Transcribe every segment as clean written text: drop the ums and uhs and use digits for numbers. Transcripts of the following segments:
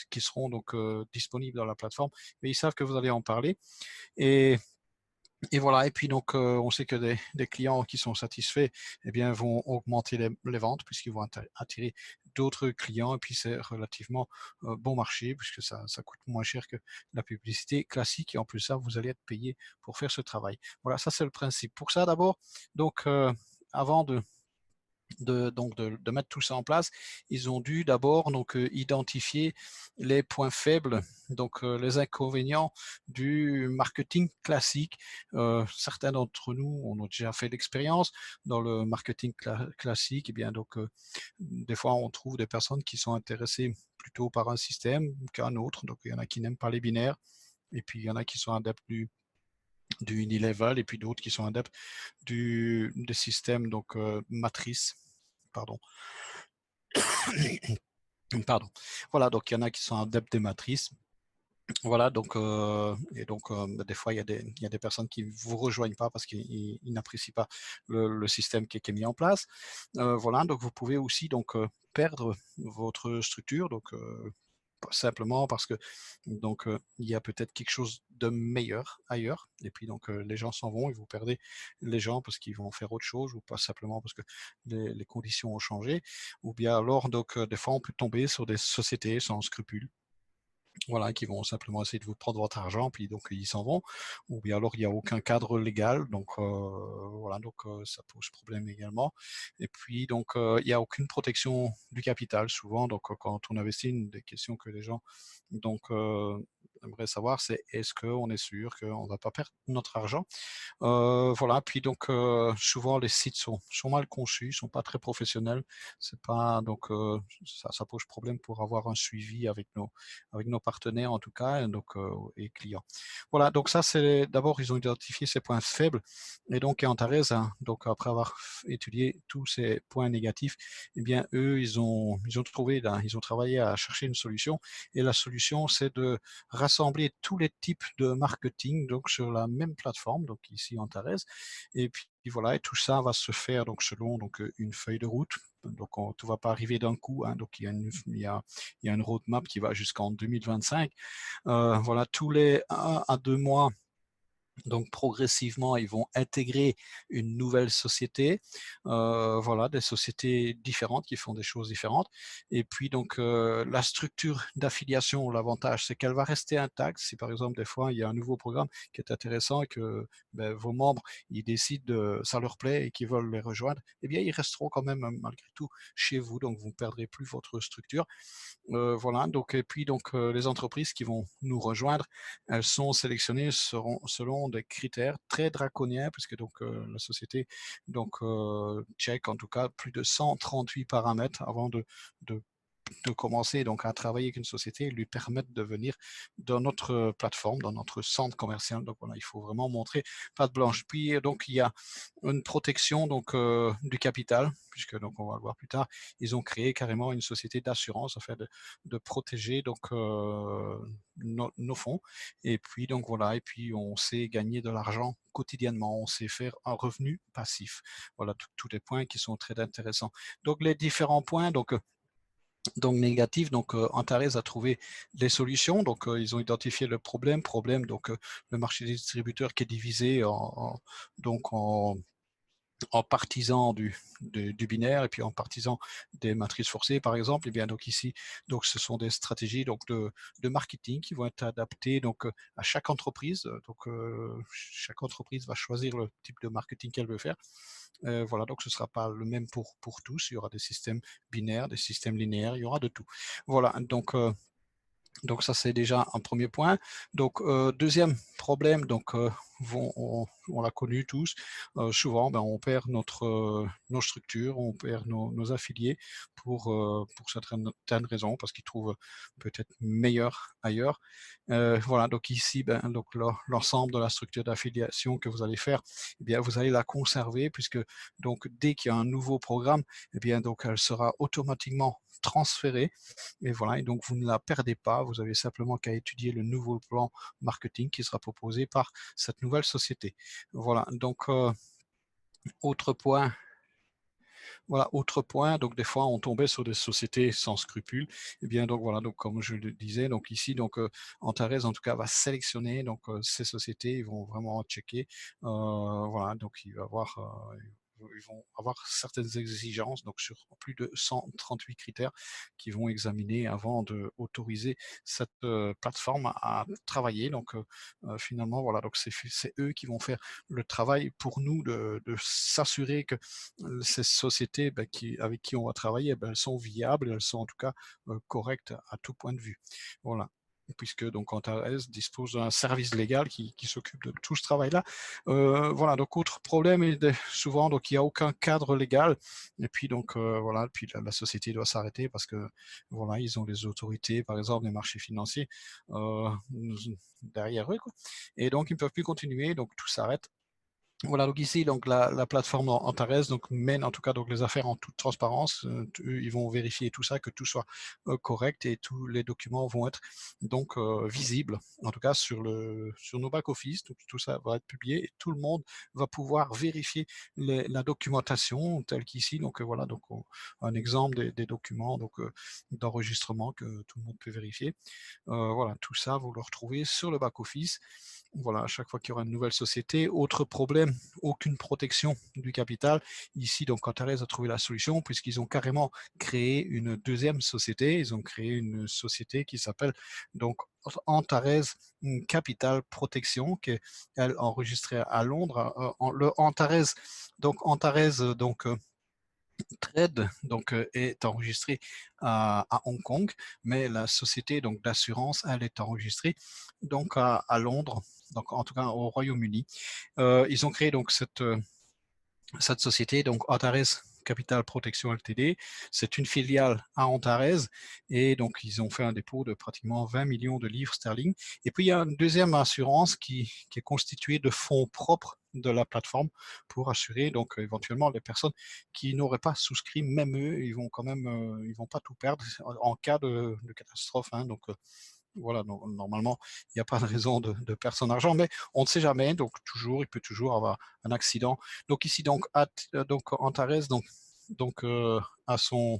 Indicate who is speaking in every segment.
Speaker 1: qui seront donc disponibles dans la plateforme, mais ils savent que vous allez en parler. Et voilà, et puis donc on sait que des clients qui sont satisfaits, eh bien, vont augmenter les ventes puisqu'ils vont attirer d'autres clients, et puis c'est relativement bon marché puisque ça coûte moins cher que la publicité classique, et en plus ça, vous allez être payé pour faire ce travail. Voilà, ça c'est le principe. Pour ça d'abord, donc avant de mettre tout ça en place, ils ont dû d'abord donc identifier les points faibles, donc les inconvénients du marketing classique. Certains d'entre nous, on a déjà fait l'expérience dans le marketing classique, et bien donc des fois on trouve des personnes qui sont intéressées plutôt par un système qu'un autre. Donc il y en a qui n'aiment pas les binaires, et puis il y en a qui sont adeptes du Unilevel, et puis d'autres qui sont adeptes des systèmes donc matrice. Pardon. Pardon. Voilà, donc il y en a qui sont adeptes des matrices. Voilà, donc, et donc des fois, il y a des personnes qui ne vous rejoignent pas parce qu'ils n'apprécient pas le système qui est mis en place. Voilà, donc vous pouvez aussi donc, perdre votre structure, donc simplement parce que donc il y a peut-être quelque chose de meilleur ailleurs, et puis donc les gens s'en vont et vous perdez les gens parce qu'ils vont faire autre chose, ou pas simplement parce que les conditions ont changé, ou bien alors donc des fois on peut tomber sur des sociétés sans scrupules, voilà, qui vont simplement essayer de vous prendre votre argent, puis donc ils s'en vont. Ou bien alors il n'y a aucun cadre légal, donc voilà, donc ça pose problème également. Et puis donc il n'y a aucune protection du capital souvent. Donc quand on investit, une des questions que les gens donc aimeraient savoir, c'est est-ce qu'on est sûr qu'on ne va pas perdre notre argent. Voilà, puis donc souvent les sites sont mal conçus, sont pas très professionnels. C'est pas donc ça pose problème pour avoir un suivi avec nos partenaires en tout cas, et clients. Voilà, donc ça c'est d'abord ils ont identifié ces points faibles, et donc Antares, hein, donc après avoir étudié tous ces points négatifs, eh bien eux ils ont trouvé là, ils ont travaillé à chercher une solution, et la solution c'est de rassembler tous les types de marketing donc sur la même plateforme, donc ici Antares, et puis voilà, et tout ça va se faire donc selon donc une feuille de route. Donc tout va pas arriver d'un coup, hein, donc il y a une roadmap qui va jusqu'en 2025. Voilà, tous les 1 à 2 mois, donc progressivement, ils vont intégrer une nouvelle société, voilà, des sociétés différentes qui font des choses différentes. Et puis donc la structure d'affiliation, l'avantage, c'est qu'elle va rester intacte. Si par exemple des fois il y a un nouveau programme qui est intéressant et que vos membres ils décident ça leur plaît et qu'ils veulent les rejoindre, eh bien ils resteront quand même malgré tout chez vous, donc vous ne perdrez plus votre structure. Voilà, donc et puis donc les entreprises qui vont nous rejoindre, elles sont sélectionnées selon des critères très draconiens, puisque donc la société donc check en tout cas plus de 138 paramètres avant de commencer donc à travailler avec une société et lui permettre de venir dans notre plateforme, dans notre centre commercial. Donc voilà, il faut vraiment montrer patte blanche. Puis donc il y a une protection donc du capital, puisque donc on va le voir plus tard, ils ont créé carrément une société d'assurance afin de protéger donc nos fonds. Et puis donc voilà, et puis on sait gagner de l'argent quotidiennement, on sait faire un revenu passif. Voilà tous les points qui sont très intéressants. Donc les différents points donc négatif, donc Antares a trouvé des solutions, donc ils ont identifié le problème, donc le marché des distributeurs qui est divisé donc en partisans du binaire et puis en partisans des matrices forcées par exemple. Et bien donc ici, donc ce sont des stratégies donc de marketing qui vont être adaptées donc à chaque entreprise. Donc chaque entreprise va choisir le type de marketing qu'elle veut faire. Voilà, donc ce ne sera pas le même pour tous. Il y aura des systèmes binaires, des systèmes linéaires, il y aura de tout. Voilà, donc ça c'est déjà un premier point. Donc deuxième problème, donc on l'a connu tous, souvent on perd nos structures, on perd nos affiliés pour certaines raisons, parce qu'ils trouvent peut-être meilleur ailleurs. Voilà, donc ici donc l'ensemble de la structure d'affiliation que vous allez faire, eh bien vous allez la conserver, puisque donc dès qu'il y a un nouveau programme, eh bien donc elle sera automatiquement transférée. Et voilà, et donc vous ne la perdez pas, vous avez simplement qu'à étudier le nouveau plan marketing qui sera proposé par cette nouvelle société. Voilà, donc autre point voilà, autre point, donc des fois on tombait sur des sociétés sans scrupules. Et bien donc voilà, donc comme je le disais, donc ici donc Antares en tout cas va sélectionner donc ces sociétés, ils vont vraiment checker, voilà, donc il va avoir ils vont avoir certaines exigences, donc sur plus de 138 critères qu'ils vont examiner avant d'autoriser cette plateforme à travailler. Donc finalement, voilà, donc c'est eux qui vont faire le travail pour nous de s'assurer que ces sociétés avec qui on va travailler, elles sont viables, elles sont en tout cas correctes à tout point de vue. Voilà, puisque donc Antares dispose d'un service légal qui s'occupe de tout ce travail-là. Voilà, donc autre problème, souvent, donc il n'y a aucun cadre légal, et puis donc voilà, puis la société doit s'arrêter parce que voilà, ils ont les autorités, par exemple, des marchés financiers derrière eux, quoi. Et donc ils ne peuvent plus continuer, donc tout s'arrête. Voilà, donc ici, donc la plateforme Antares donc mène en tout cas donc les affaires en toute transparence. Ils vont vérifier tout ça, que tout soit correct, et tous les documents vont être donc visibles, en tout cas sur nos back-office. Donc tout ça va être publié et tout le monde va pouvoir vérifier la documentation telle qu'ici. Donc voilà, donc un exemple des documents donc d'enregistrement que tout le monde peut vérifier. Voilà, tout ça, vous le retrouvez sur le back-office. Voilà, à chaque fois qu'il y aura une nouvelle société. Autre problème, aucune protection du capital. Ici, donc, Antares a trouvé la solution puisqu'ils ont carrément créé une deuxième société. Ils ont créé une société qui s'appelle donc Antares Capital Protection, qui est elle enregistrée à Londres. Le Antares, donc Trade donc est enregistré à Hong Kong, mais la société donc d'assurance, elle est enregistrée donc à Londres, donc en tout cas au Royaume-Uni. Ils ont créé donc cette société, donc Antares Capital Protection Ltd. C'est une filiale à Antares, et donc ils ont fait un dépôt de pratiquement 20 millions de livres sterling. Et puis il y a une deuxième assurance qui est constituée de fonds propres de la plateforme pour assurer donc éventuellement les personnes qui n'auraient pas souscrit, même eux, ils vont quand même, ils vont pas tout perdre en cas de catastrophe, hein. Donc voilà, normalement, il n'y a pas de raison de perdre son argent, mais on ne sait jamais, donc toujours, il peut toujours avoir un accident. Donc ici, donc Antares, à son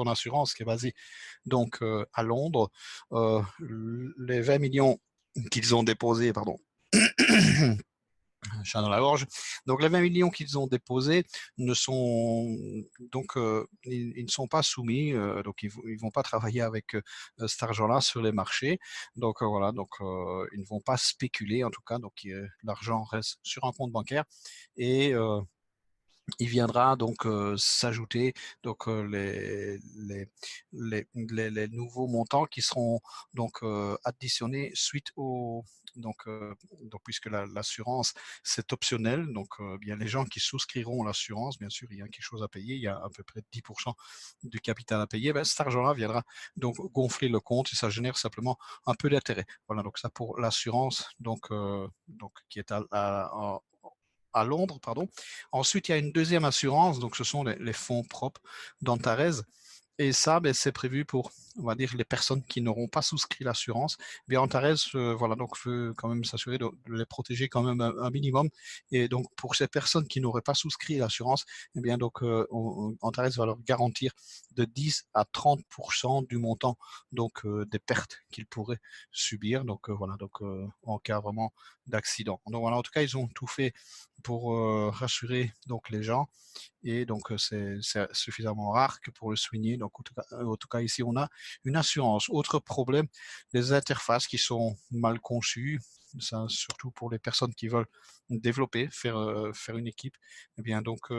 Speaker 1: assurance qui est basée donc à Londres, les 20 millions qu'ils ont déposés, pardon, chat dans la gorge. Donc les 20 millions qu'ils ont déposés ne sont donc ils ne sont pas soumis, donc ils vont pas travailler avec cet argent-là sur les marchés. Donc voilà, donc ils ne vont pas spéculer en tout cas. Donc l'argent reste sur un compte bancaire, et il viendra donc s'ajouter donc les nouveaux montants qui seront donc additionnés suite au donc puisque l'assurance c'est optionnel, donc bien les gens qui souscriront l'assurance, bien sûr il y a quelque chose à payer, il y a à peu près 10% du capital à payer, ben, cet argent-là viendra donc gonfler le compte, et ça génère simplement un peu d'intérêt. Voilà, donc ça pour l'assurance donc qui est à Londres, pardon. Ensuite, il y a une deuxième assurance, donc ce sont les fonds propres d'Antares. Et ça, ben, c'est prévu pour, on va dire, les personnes qui n'auront pas souscrit l'assurance. Bien, Antares, voilà, donc veut quand même s'assurer de les protéger quand même un minimum. Et donc, pour ces personnes qui n'auraient pas souscrit l'assurance, eh bien, donc, Antares va leur garantir de 10 à 30% du montant donc des pertes qu'ils pourraient subir. Donc, voilà, donc en cas vraiment d'accident. Donc, voilà, en tout cas, ils ont tout fait pour rassurer donc les gens, et donc c'est suffisamment rare que pour le souligner. Donc en tout cas ici on a une assurance. Autre problème, les interfaces qui sont mal conçues, ça, surtout pour les personnes qui veulent développer, faire une équipe. Eh bien donc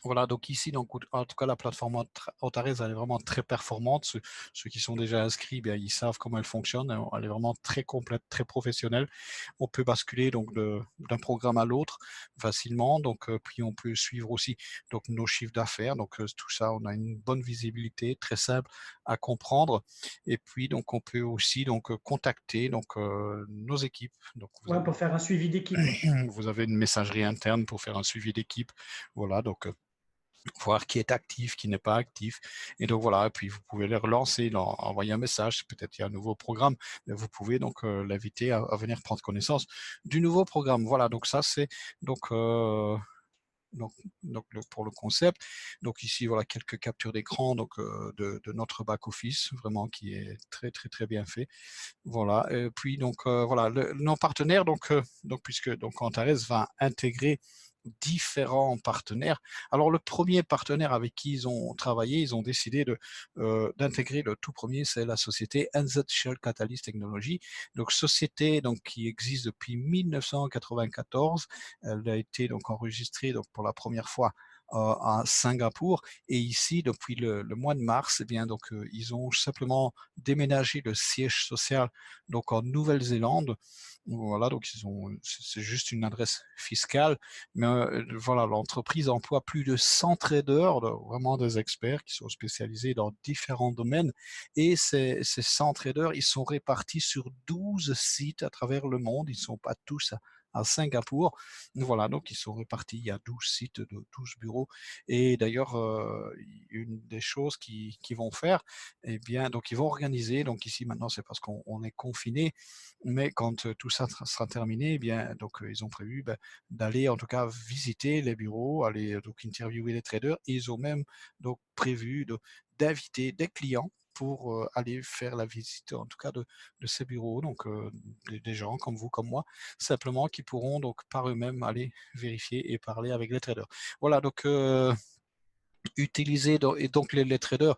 Speaker 1: voilà, donc ici, donc, en tout cas, la plateforme Antares, elle est vraiment très performante. Ceux qui sont déjà inscrits, bien, ils savent comment elle fonctionne. Elle est vraiment très complète, très professionnelle. On peut basculer donc d'un programme à l'autre facilement. Donc, puis on peut suivre aussi donc nos chiffres d'affaires. Donc, tout ça, on a une bonne visibilité, très simple à comprendre. Et puis, donc, on peut aussi donc contacter donc nos équipes. Donc,
Speaker 2: Ouais, pour faire un suivi d'équipe.
Speaker 1: vous avez une messagerie interne pour faire un suivi d'équipe. Voilà, donc voir qui est actif, qui n'est pas actif. Et donc voilà, et puis vous pouvez les relancer, envoyer un message, peut-être il y a un nouveau programme, mais vous pouvez donc l'inviter à venir prendre connaissance du nouveau programme. Voilà, donc ça c'est donc donc, pour le concept. Donc ici, voilà quelques captures d'écran donc, de notre back-office, vraiment qui est très, très, très bien fait. Voilà, et puis donc voilà, nos partenaires, donc puisque donc Antares va intégrer différents partenaires. Alors le premier partenaire avec qui ils ont travaillé, ils ont décidé d'intégrer le tout premier, c'est la société NZ Shell Catalyst Technology. Donc société donc qui existe depuis 1994. Elle a été donc enregistrée donc pour la première fois à Singapour, et ici depuis le mois de mars, eh bien donc ils ont simplement déménagé le siège social donc en Nouvelle-Zélande. Voilà, donc c'est juste une adresse fiscale, mais voilà, l'entreprise emploie plus de 100 traders, vraiment des experts qui sont spécialisés dans différents domaines, et ces 100 traders, ils sont répartis sur 12 sites à travers le monde. Ils ne sont pas tous à Singapour. Voilà, donc ils sont répartis, il y a 12 sites, de 12 bureaux, et d'ailleurs, une des choses qu'ils vont faire, eh bien, donc ils vont organiser, donc ici maintenant c'est parce qu'on est confiné, mais quand tout ça sera terminé, eh bien, donc ils ont prévu d'aller en tout cas visiter les bureaux, aller donc interviewer les traders, et ils ont même donc prévu d'inviter des clients pour aller faire la visite en tout cas de ces bureaux, donc des gens comme vous, comme moi, simplement qui pourront donc par eux-mêmes aller vérifier et parler avec les traders. Voilà, donc utiliser et donc les traders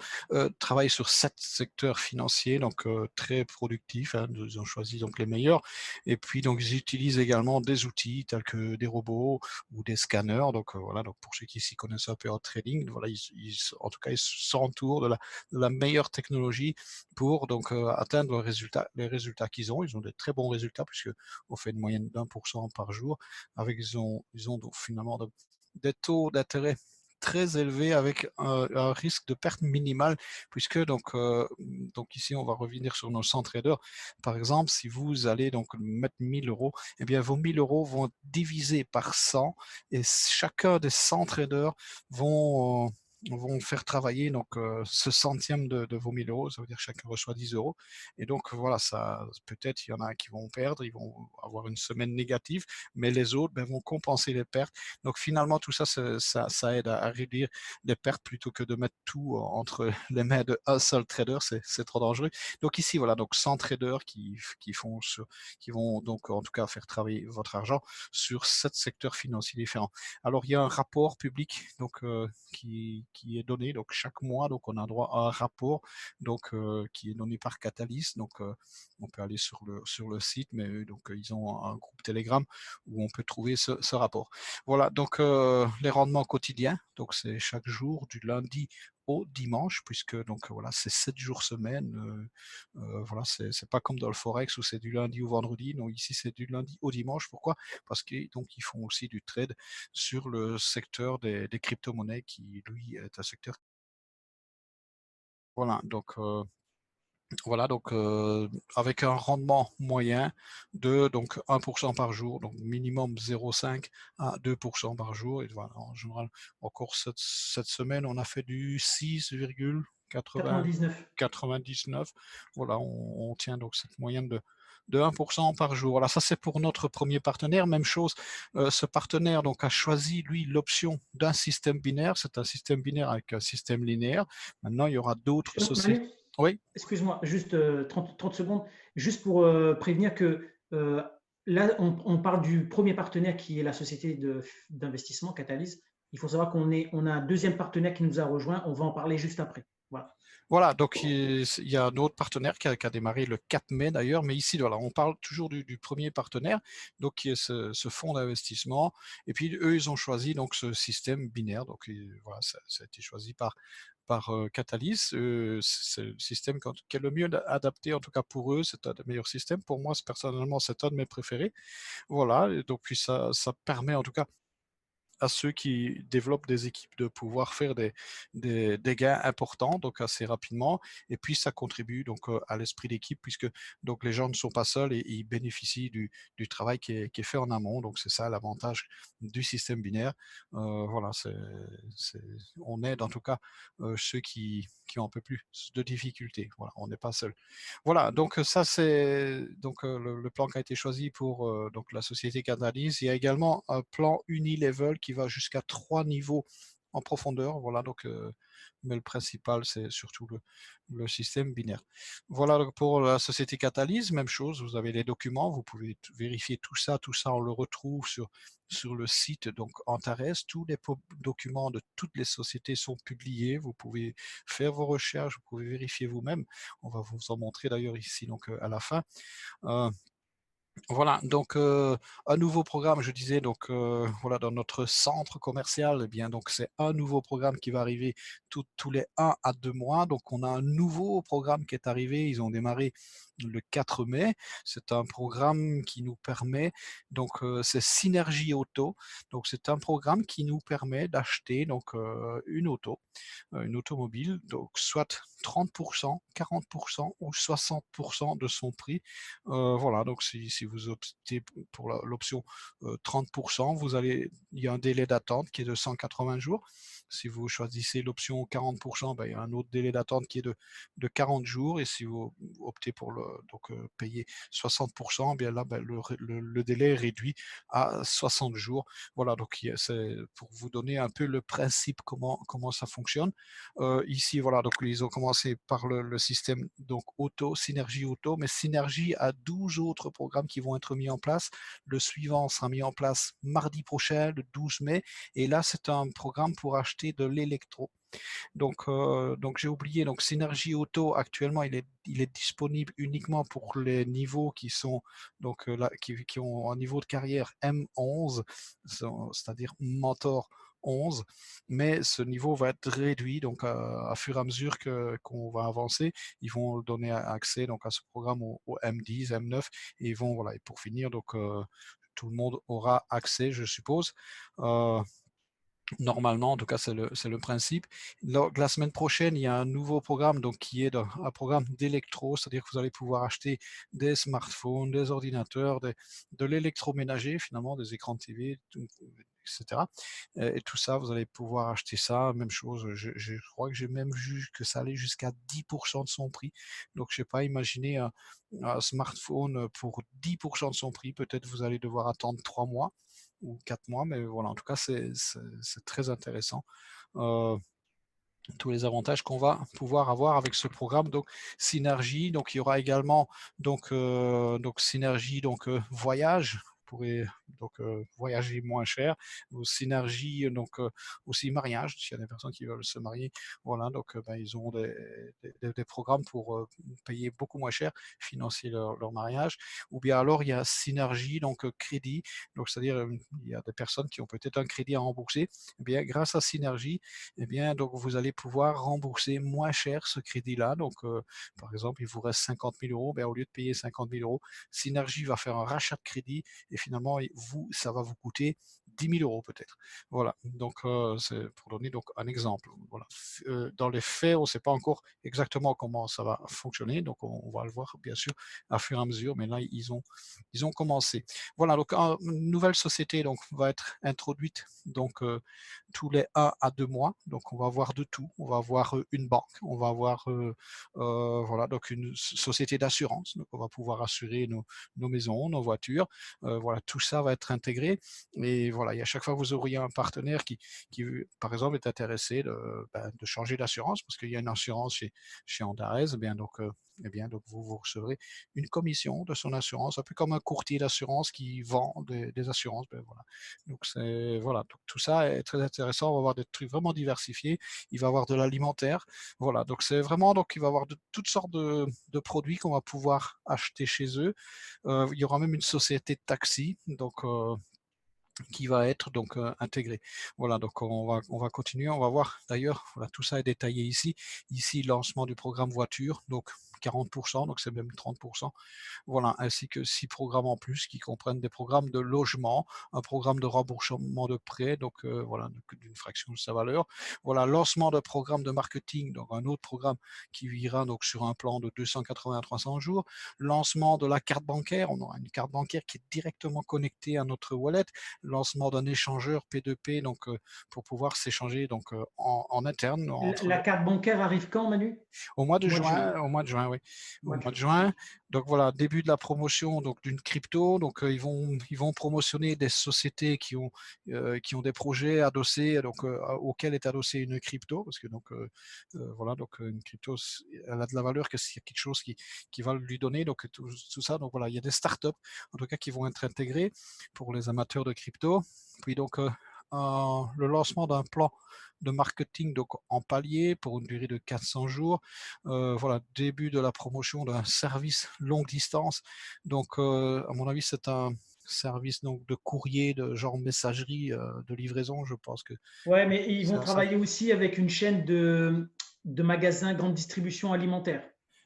Speaker 1: travaillent sur 7 secteurs financiers, donc très productifs, hein, ils ont choisi donc les meilleurs, et puis donc ils utilisent également des outils tels que des robots ou des scanners, donc voilà, donc pour ceux qui s'y connaissent un peu en trading, voilà, en tout cas ils s'entourent de la meilleure technologie pour donc atteindre les résultats qu'ils ont. Ils ont des très bons résultats puisque on fait une moyenne d'1% par jour, avec ils ont donc finalement des taux d'intérêt très élevé, avec un risque de perte minimale, puisque donc ici on va revenir sur nos 100 traders. Par exemple, si vous allez donc mettre 1000 euros, eh bien vos 1000 euros vont être divisés par 100, et chacun des 100 traders vont faire travailler donc ce centième de vos 1000 euros, ça veut dire que chacun reçoit 10 euros. Et donc voilà, ça peut-être il y en a qui vont perdre, ils vont avoir une semaine négative, mais les autres vont compenser les pertes. Donc finalement, tout ça, ça aide à réduire les pertes plutôt que de mettre tout entre les mains d'un seul trader, c'est trop dangereux. Donc ici, voilà, donc 100 traders qui vont donc en tout cas faire travailler votre argent sur 7 secteurs financiers différents. Alors il y a un rapport public donc qui est donné donc chaque mois, donc on a droit à un rapport donc qui est donné par Catalyst. Donc on peut aller sur le site, mais eux, donc ils ont un groupe Telegram où on peut trouver ce rapport. Voilà, donc les rendements quotidiens, donc c'est chaque jour du lundi au dimanche, puisque donc voilà, c'est 7 jours semaine. Voilà, c'est pas comme dans le forex où c'est du lundi au vendredi. Non, ici c'est du lundi au dimanche. Pourquoi? Parce qu'ils donc ils font aussi du trade sur le secteur des crypto-monnaies, qui lui est un secteur. Voilà, donc avec un rendement moyen de donc 1% par jour, donc minimum 0,5 à 2% par jour. Et voilà, en général, encore cette semaine, on a fait du 6,80
Speaker 2: 99.
Speaker 1: 99. Voilà, on tient donc cette moyenne de 1% par jour. Voilà, ça c'est pour notre premier partenaire. Même chose, ce partenaire donc a choisi lui l'option d'un système binaire. C'est un système binaire avec un système linéaire. Maintenant, il y aura d'autres sociétés.
Speaker 2: Manu,
Speaker 1: Oui.
Speaker 2: excuse-moi, juste 30 secondes, juste pour prévenir que là, on parle du premier partenaire qui est la société d'investissement Catalyst. Il faut savoir on a un deuxième partenaire qui nous a rejoint. On va en parler juste après. Voilà.
Speaker 1: Voilà, donc il y a un autre partenaire qui a démarré le 4 mai d'ailleurs, mais ici, voilà, on parle toujours du premier partenaire, donc qui est ce fonds d'investissement. Et puis eux, ils ont choisi donc ce système binaire. Donc voilà, ça a été choisi par Catalyst. C'est le système qui est le mieux adapté, en tout cas pour eux. C'est un des meilleurs systèmes. Pour moi, personnellement, c'est un de mes préférés. Voilà, et donc puis ça permet en tout cas à ceux qui développent des équipes de pouvoir faire des gains importants, donc assez rapidement. Et puis ça contribue donc à l'esprit d'équipe, puisque donc les gens ne sont pas seuls, et ils bénéficient du travail qui est fait en amont. Donc c'est ça l'avantage du système binaire. Voilà, on aide en tout cas ceux qui ont un peu plus de difficultés. Voilà, on n'est pas seul. Voilà, donc ça c'est donc le plan qui a été choisi pour donc la société Canalys. Il y a également un plan Unilevel qui va jusqu'à 3 niveaux en profondeur. Voilà, donc, mais le principal, c'est surtout le système binaire. Voilà, donc pour la société Catalyse, même chose, vous avez les documents, vous pouvez vérifier tout ça, on le retrouve sur le site donc Antares. Tous les documents de toutes les sociétés sont publiés, vous pouvez faire vos recherches, vous pouvez vérifier vous-même. On va vous en montrer d'ailleurs ici donc à la fin. Voilà, donc un nouveau programme, je disais, donc voilà, dans notre centre commercial, eh bien, donc c'est un nouveau programme qui va arriver tous les 1 à 2 mois. Donc on a un nouveau programme qui est arrivé, ils ont démarré le 4 mai. C'est un programme qui nous permet, donc c'est Synergie Auto. Donc c'est un programme qui nous permet d'acheter donc une automobile, donc soit 30%, 40% ou 60% de son prix. Voilà, donc si vous optez pour l'option 30%, il y a un délai d'attente qui est de 180 jours. Si vous choisissez l'option 40%, ben, il y a un autre délai d'attente qui est de 40 jours. Et si vous optez pour payer 60%, bien là, ben, le délai est réduit à 60 jours. Voilà, donc c'est pour vous donner un peu le principe comment ça fonctionne. Ici, voilà, donc ils ont commencé par le système donc auto, Synergie Auto, mais Synergie a 12 autres programmes qui vont être mis en place. Le suivant sera mis en place mardi prochain, le 12 mai, et là, c'est un programme pour acheter de l'électro. Donc j'ai oublié, donc Synergie Auto, actuellement, il est disponible uniquement pour les niveaux qui sont, donc là, qui ont un niveau de carrière M11, c'est-à-dire Mentor 11, mais ce niveau va être réduit, donc à fur et à mesure qu'on va avancer, ils vont donner accès donc à ce programme au M10, M9, et ils vont, voilà, et pour finir, donc tout le monde aura accès, je suppose. Normalement, en tout cas, c'est le principe. Donc, la semaine prochaine, il y a un nouveau programme donc, qui est un programme d'électro, c'est-à-dire que vous allez pouvoir acheter des smartphones, des ordinateurs, de l'électroménager, finalement, des écrans de TV, etc. Et tout ça, vous allez pouvoir acheter ça. Même chose, je crois que j'ai même vu que ça allait jusqu'à 10% de son prix. Donc, je ne sais pas, imaginez un smartphone pour 10% de son prix. Peut-être vous allez devoir attendre 3 mois ou 4 mois, mais voilà, en tout cas, c'est très intéressant. Tous les avantages qu'on va pouvoir avoir avec ce programme. Donc Synergie, donc il y aura également donc Synergie donc voyage. Vous pourrez donc voyager moins cher. Ou Synergie donc aussi mariage. S'il y a des personnes qui veulent se marier, voilà, donc ben, ils ont des programmes pour payer beaucoup moins cher, financer leur mariage. Ou bien alors il y a Synergie donc crédit. Donc c'est-à-dire il y a des personnes qui ont peut-être un crédit à rembourser. Eh bien grâce à Synergie, eh bien, donc vous allez pouvoir rembourser moins cher ce crédit-là. Donc, par exemple, il vous reste 50 000 euros, ben, au lieu de payer 50 000 euros, Synergie va faire un rachat de crédit et finalement, ça va vous coûter 10 000 euros peut-être. Voilà, donc c'est pour donner donc un exemple. Voilà. Dans les faits, on ne sait pas encore exactement comment ça va fonctionner, donc on va le voir bien sûr à fur et à mesure, mais là, ils ont commencé. Voilà, donc une nouvelle société donc, va être introduite donc, tous les 1 à 2 mois. Donc, on va avoir de tout. On va avoir une banque, on va avoir voilà, donc une société d'assurance. Donc, on va pouvoir assurer nos maisons, nos voitures. Voilà, tout ça va être intégré. Et voilà, et à chaque fois que vous auriez un partenaire qui par exemple, est intéressé de changer d'assurance, parce qu'il y a une assurance chez Antares, donc vous recevrez une commission de son assurance, un peu comme un courtier d'assurance qui vend des assurances. Ben voilà. Donc voilà, donc tout ça est très intéressant. On va avoir des trucs vraiment diversifiés. Il va y avoir de l'alimentaire. Voilà, donc c'est vraiment, donc il va y avoir toutes sortes de produits qu'on va pouvoir acheter chez eux. Il y aura même une société de taxi. Donc qui va être donc intégré. Voilà, donc on va continuer, on va voir d'ailleurs, voilà, tout ça est détaillé ici. Ici, lancement du programme voiture, donc 40%, donc c'est même 30%. Voilà, ainsi que 6 programmes en plus qui comprennent des programmes de logement, un programme de remboursement de prêt, donc voilà, d'une fraction de sa valeur. Voilà, lancement de programme de marketing, donc un autre programme qui ira donc sur un plan de 280 à 300 jours. Lancement de la carte bancaire, on aura une carte bancaire qui est directement connectée à notre wallet. lancement d'un échangeur P2P, donc pour pouvoir s'échanger donc en interne entre
Speaker 2: La carte bancaire arrive quand, Manu?
Speaker 1: au mois de
Speaker 2: Mois de juin.
Speaker 1: juin, oui, au
Speaker 2: Mois de
Speaker 1: mois de
Speaker 2: juin.
Speaker 1: juin. Donc voilà, début de la promotion donc d'une crypto. Donc ils vont promotionner des sociétés qui ont des projets adossés donc auxquels est adossée une crypto parce que donc voilà donc une crypto elle a de la valeur que s'il y a quelque chose qui va lui donner donc tout ça. Donc voilà, il y a des startups en tout cas qui vont être intégrées pour les amateurs de crypto. Puis donc le lancement d'un plan de marketing donc en palier pour une durée de 400 jours. Voilà, début de la promotion d'un service longue distance. Donc, à mon avis, c'est un service donc de courrier, de genre messagerie, de livraison. Je pense que
Speaker 2: Ouais, mais ils
Speaker 1: c'est
Speaker 2: vont
Speaker 1: à ça.
Speaker 2: travailler aussi avec une chaîne de magasins grande distribution alimentaire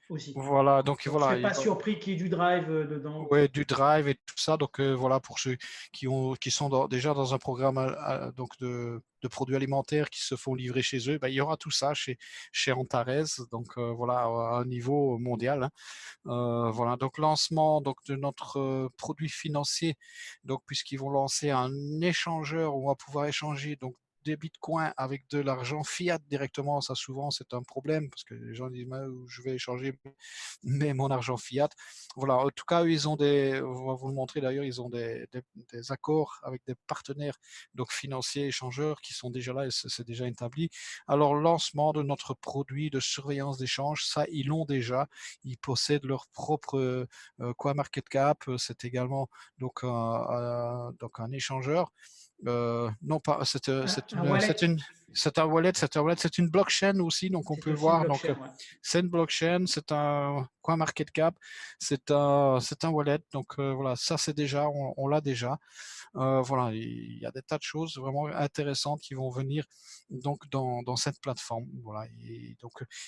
Speaker 2: aussi.
Speaker 1: Voilà, donc
Speaker 2: Donc, je ne
Speaker 1: voilà,
Speaker 2: serais pas surpris qu'il y ait du drive dedans.
Speaker 1: ouais, du drive et tout ça. Donc voilà, pour ceux qui sont déjà dans un programme donc de produits alimentaires qui se font livrer chez eux, ben, il y aura tout ça chez Antares. Donc voilà, à un niveau mondial, hein. Voilà, donc lancement donc de notre produit financier, donc puisqu'ils vont lancer un échangeur où on va pouvoir échanger donc des bitcoins avec de l'argent fiat directement. Ça souvent c'est un problème parce que les gens disent je vais échanger mais mon argent fiat. Voilà, en tout cas ils ont on va vous le montrer d'ailleurs, ils ont des accords avec des partenaires donc financiers échangeurs qui sont déjà là et c'est déjà établi. Alors lancement de notre produit de surveillance d'échange, ça ils l'ont déjà. Ils possèdent leur propre CoinMarketCap. C'est également donc un échangeur. Non, pas,
Speaker 2: Un wallet,
Speaker 1: c'est un wallet, c'est une blockchain aussi, donc on
Speaker 2: c'est
Speaker 1: peut
Speaker 2: aussi une
Speaker 1: voir. Donc,
Speaker 2: blockchain. Ouais.
Speaker 1: c'est une blockchain, c'est un CoinMarketCap, c'est un wallet. Donc voilà, ça c'est déjà, on l'a déjà. Voilà, il y a des tas de choses vraiment intéressantes qui vont venir donc dans cette plateforme. Voilà,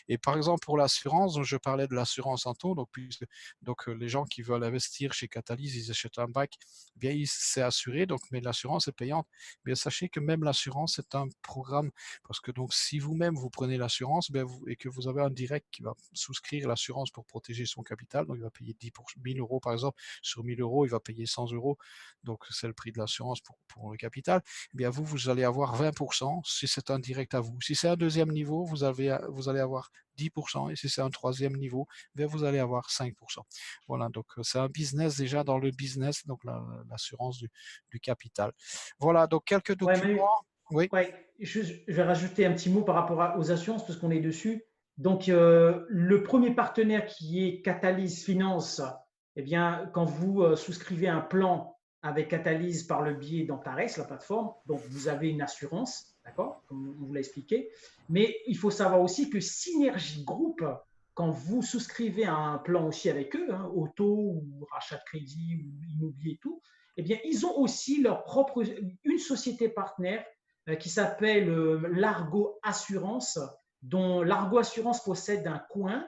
Speaker 1: et par exemple pour l'assurance, je parlais de l'assurance en taux, donc puisque donc les gens qui veulent investir chez Catalyse, ils achètent un bac, eh bien c'est assuré, donc mais l'assurance est payante. Mais sachez que même l'assurance c'est un programme parce que donc si vous-même vous prenez l'assurance, et que vous avez un direct qui va souscrire l'assurance pour protéger son capital, donc il va payer 10 pour 1000 euros par exemple, sur 1000 euros il va payer 100 euros, donc c'est le prix de l'assurance pour le capital. Eh bien vous allez avoir 20% si c'est un direct à vous. Si c'est un deuxième niveau, vous allez avoir 10%, et si c'est un troisième niveau, bien vous allez avoir 5%. Voilà, donc c'est un business déjà dans le business, donc l'assurance du capital. Voilà, donc quelques
Speaker 2: Ouais, Manu,
Speaker 1: documents. Oui.
Speaker 2: ouais, je vais rajouter un petit mot par rapport aux assurances parce qu'on est dessus. Donc, le premier partenaire qui est Catalyse Finance, eh bien, quand vous souscrivez un plan avec Catalyse par le biais d'Antares, la plateforme, donc vous avez une assurance, d'accord, comme on vous l'a expliqué. Mais il faut savoir aussi que Synergie Group, quand vous souscrivez à un plan aussi avec eux, hein, auto ou rachat de crédit ou immobilier et tout, eh bien, ils ont aussi leur propre, une société partenaire qui s'appelle Largo Assurance, dont Largo Assurance possède un coin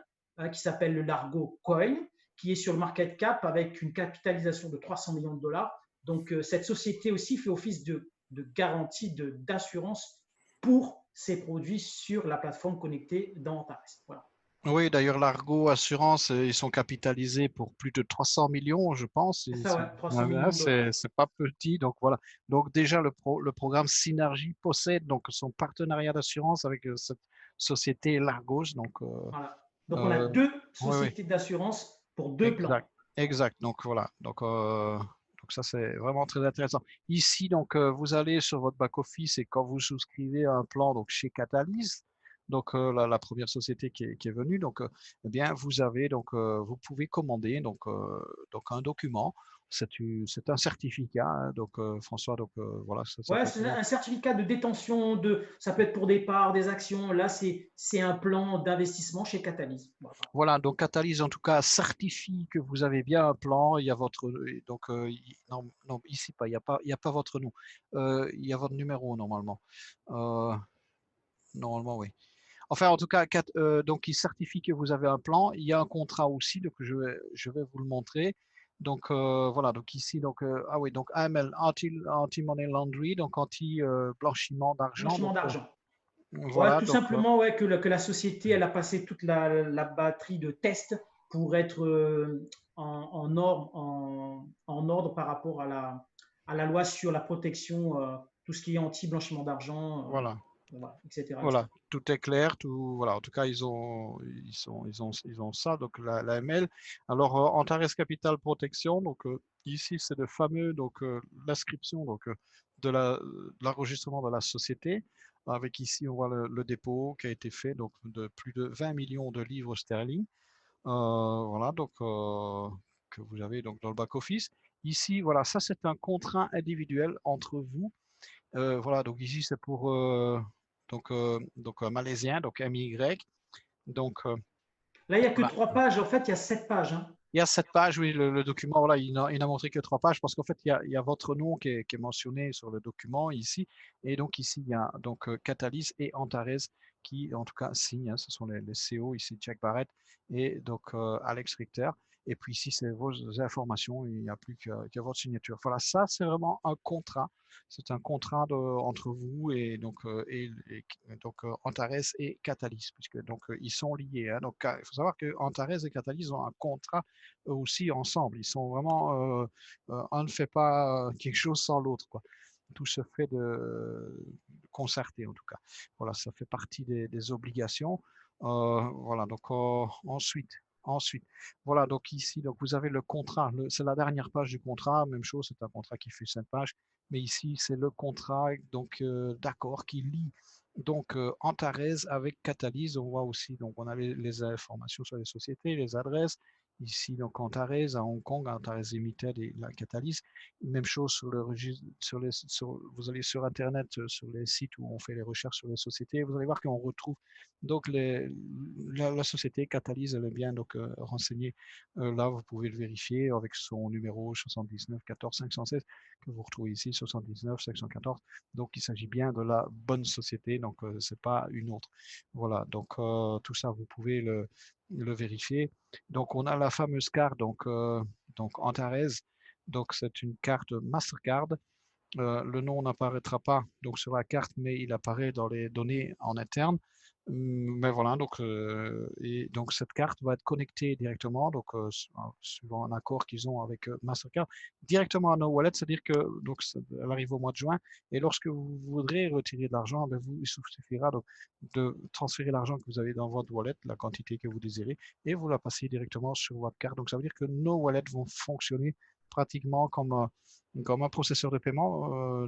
Speaker 2: qui s'appelle le Largo Coin, qui est sur le market cap avec une capitalisation de 300 millions de dollars. Donc, cette société aussi fait office de garantie d'assurance pour ses produits sur la plateforme connectée dans Antares. Voilà.
Speaker 1: Oui, d'ailleurs, l'Argo Assurance, ils sont capitalisés pour plus de 300 millions, je pense.
Speaker 2: C'est ça, ouais, 300
Speaker 1: Ouais,
Speaker 2: millions de dollars.
Speaker 1: c'est pas petit. Donc voilà. Donc déjà, le programme Synergie possède donc son partenariat d'assurance avec cette société Largos. Donc,
Speaker 2: Voilà. Donc, on a
Speaker 1: euh,
Speaker 2: deux
Speaker 1: oui, oui,
Speaker 2: sociétés d'assurance pour deux plans.
Speaker 1: exact, exact. Donc voilà. Donc ça, c'est vraiment très intéressant. Ici, donc, vous allez sur votre back-office et quand vous souscrivez à un plan donc, chez Catalyst, donc la première société qui est venue, donc, eh bien, vous avez, donc, vous pouvez commander donc un document. C'est un certificat, hein, donc François, donc voilà, ça
Speaker 2: Ouais,
Speaker 1: s'appelle
Speaker 2: c'est
Speaker 1: comment?
Speaker 2: un certificat de détention ça peut être pour des parts, des actions. Là, c'est un plan d'investissement chez Catalyse. Voilà.
Speaker 1: Voilà, donc Catalyse en tout cas certifie que vous avez bien un plan. Il y a votre donc non, non, ici pas, il y a pas votre nom. Il y a votre numéro normalement. Euh, Normalement oui. Enfin en tout cas donc il certifie que vous avez un plan. Il y a un contrat aussi, donc je vais vous le montrer. Donc voilà, donc ici donc ah oui, donc AML, anti money laundry, donc anti blanchiment d'argent.
Speaker 2: Blanchiment
Speaker 1: Donc
Speaker 2: d'argent. Ouais,
Speaker 1: voilà,
Speaker 2: tout
Speaker 1: donc
Speaker 2: simplement, ouais, que la société, elle a passé toute la batterie de tests pour être en ordre par rapport à la loi sur la protection, tout ce qui est anti-blanchiment d'argent,
Speaker 1: Voilà.
Speaker 2: voilà, etc.,
Speaker 1: Voilà,
Speaker 2: etc.
Speaker 1: tout est clair, tout, voilà, en tout cas, ils ont ça, donc la ML. Alors, Antares Capital Protection, donc ici, c'est le fameux, donc l'inscription donc de l'enregistrement de la société, avec ici, on voit le dépôt qui a été fait, donc de plus de 20 millions de livres sterling, voilà, donc que vous avez donc dans le back-office. Ici, voilà, ça, c'est un contrat individuel entre vous. Voilà, donc ici c'est pour donc malaisien, donc MY. Donc
Speaker 2: Là, il n'y a que
Speaker 1: voilà.
Speaker 2: 3 pages. En fait, il y a 7 pages, hein.
Speaker 1: Il y a 7 pages, oui, le document, voilà, il n'a montré que 3 pages parce qu'en fait, il y a votre nom qui est mentionné sur le document ici. Et donc ici, il y a donc Catalyse et Antares qui, en tout cas, signent. Hein, ce sont les CO ici, Jack Barrett et donc Alex Richter. Et puis ici, c'est vos informations, il n'y a plus que votre signature. Voilà, ça, c'est vraiment un contrat. C'est un contrat entre vous et donc, Antares et Catalyse, puisque donc, ils sont liés. Hein. Donc, il faut savoir que Antares et Catalyse ont un contrat eux aussi ensemble. Ils sont vraiment, un ne fait pas quelque chose sans l'autre, quoi. Tout se fait de concerté en tout cas. Voilà, ça fait partie des obligations. Voilà, donc ensuite, voilà, donc ici, donc vous avez le contrat. C'est la dernière page du contrat. Même chose, c'est un contrat qui fait 5 pages. Mais ici, c'est le contrat donc d'accord qui lie donc Antares avec Catalyse. On voit aussi, donc on a les informations sur les sociétés, les adresses. Ici, donc Antares à Hong Kong, Antares Limited et la Catalyse. Même chose sur le registre, vous allez sur Internet, sur les sites où on fait les recherches sur les sociétés, vous allez voir qu'on retrouve donc la société Catalyse, elle est bien donc renseignée. Là, vous pouvez le vérifier avec son numéro 79 14 516 que vous retrouvez ici, 79 514. Donc, il s'agit bien de la bonne société, donc c'est pas une autre. Voilà, donc tout ça, vous pouvez le vérifier. Donc, on a la fameuse carte, donc Antares. Donc, c'est une carte Mastercard. Le nom n'apparaîtra pas donc sur la carte, mais il apparaît dans les données en interne. Mais voilà, et donc cette carte va être connectée directement, donc suivant un accord qu'ils ont avec Mastercard, directement à nos wallets, c'est-à-dire que donc elle arrive au mois de juin, et lorsque vous voudrez retirer de l'argent, il suffira donc de transférer l'argent que vous avez dans votre wallet, la quantité que vous désirez, et vous la passez directement sur votre carte. Donc ça veut dire que nos wallets vont fonctionner pratiquement comme un processeur de paiement,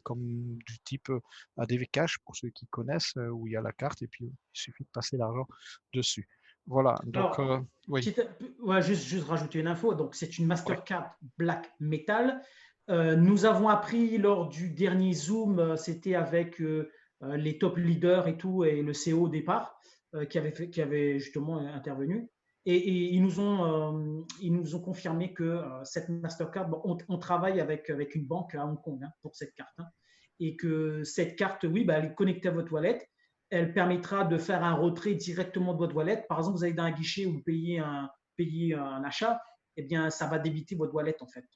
Speaker 1: comme du type ADV Cash pour ceux qui connaissent, où il y a la carte et puis il suffit de passer l'argent dessus. Voilà, donc
Speaker 2: Alors,
Speaker 1: oui,
Speaker 2: ouais, juste rajouter une info. Donc, c'est une
Speaker 1: oui,
Speaker 2: Mastercard Black Metal. Nous avons appris lors du dernier Zoom, c'était avec les top leaders et tout, et le CEO au départ, qui avait justement intervenu. Et ils nous ont confirmé que cette Mastercard, bon, on travaille avec une banque à Hong Kong, hein, pour cette carte, hein, et que cette carte, oui, bah, elle est connectée à votre wallet. Elle permettra de faire un retrait directement de votre wallet. Par exemple, vous allez dans un guichet où vous payez un achat, eh bien, ça va débiter votre wallet en fait.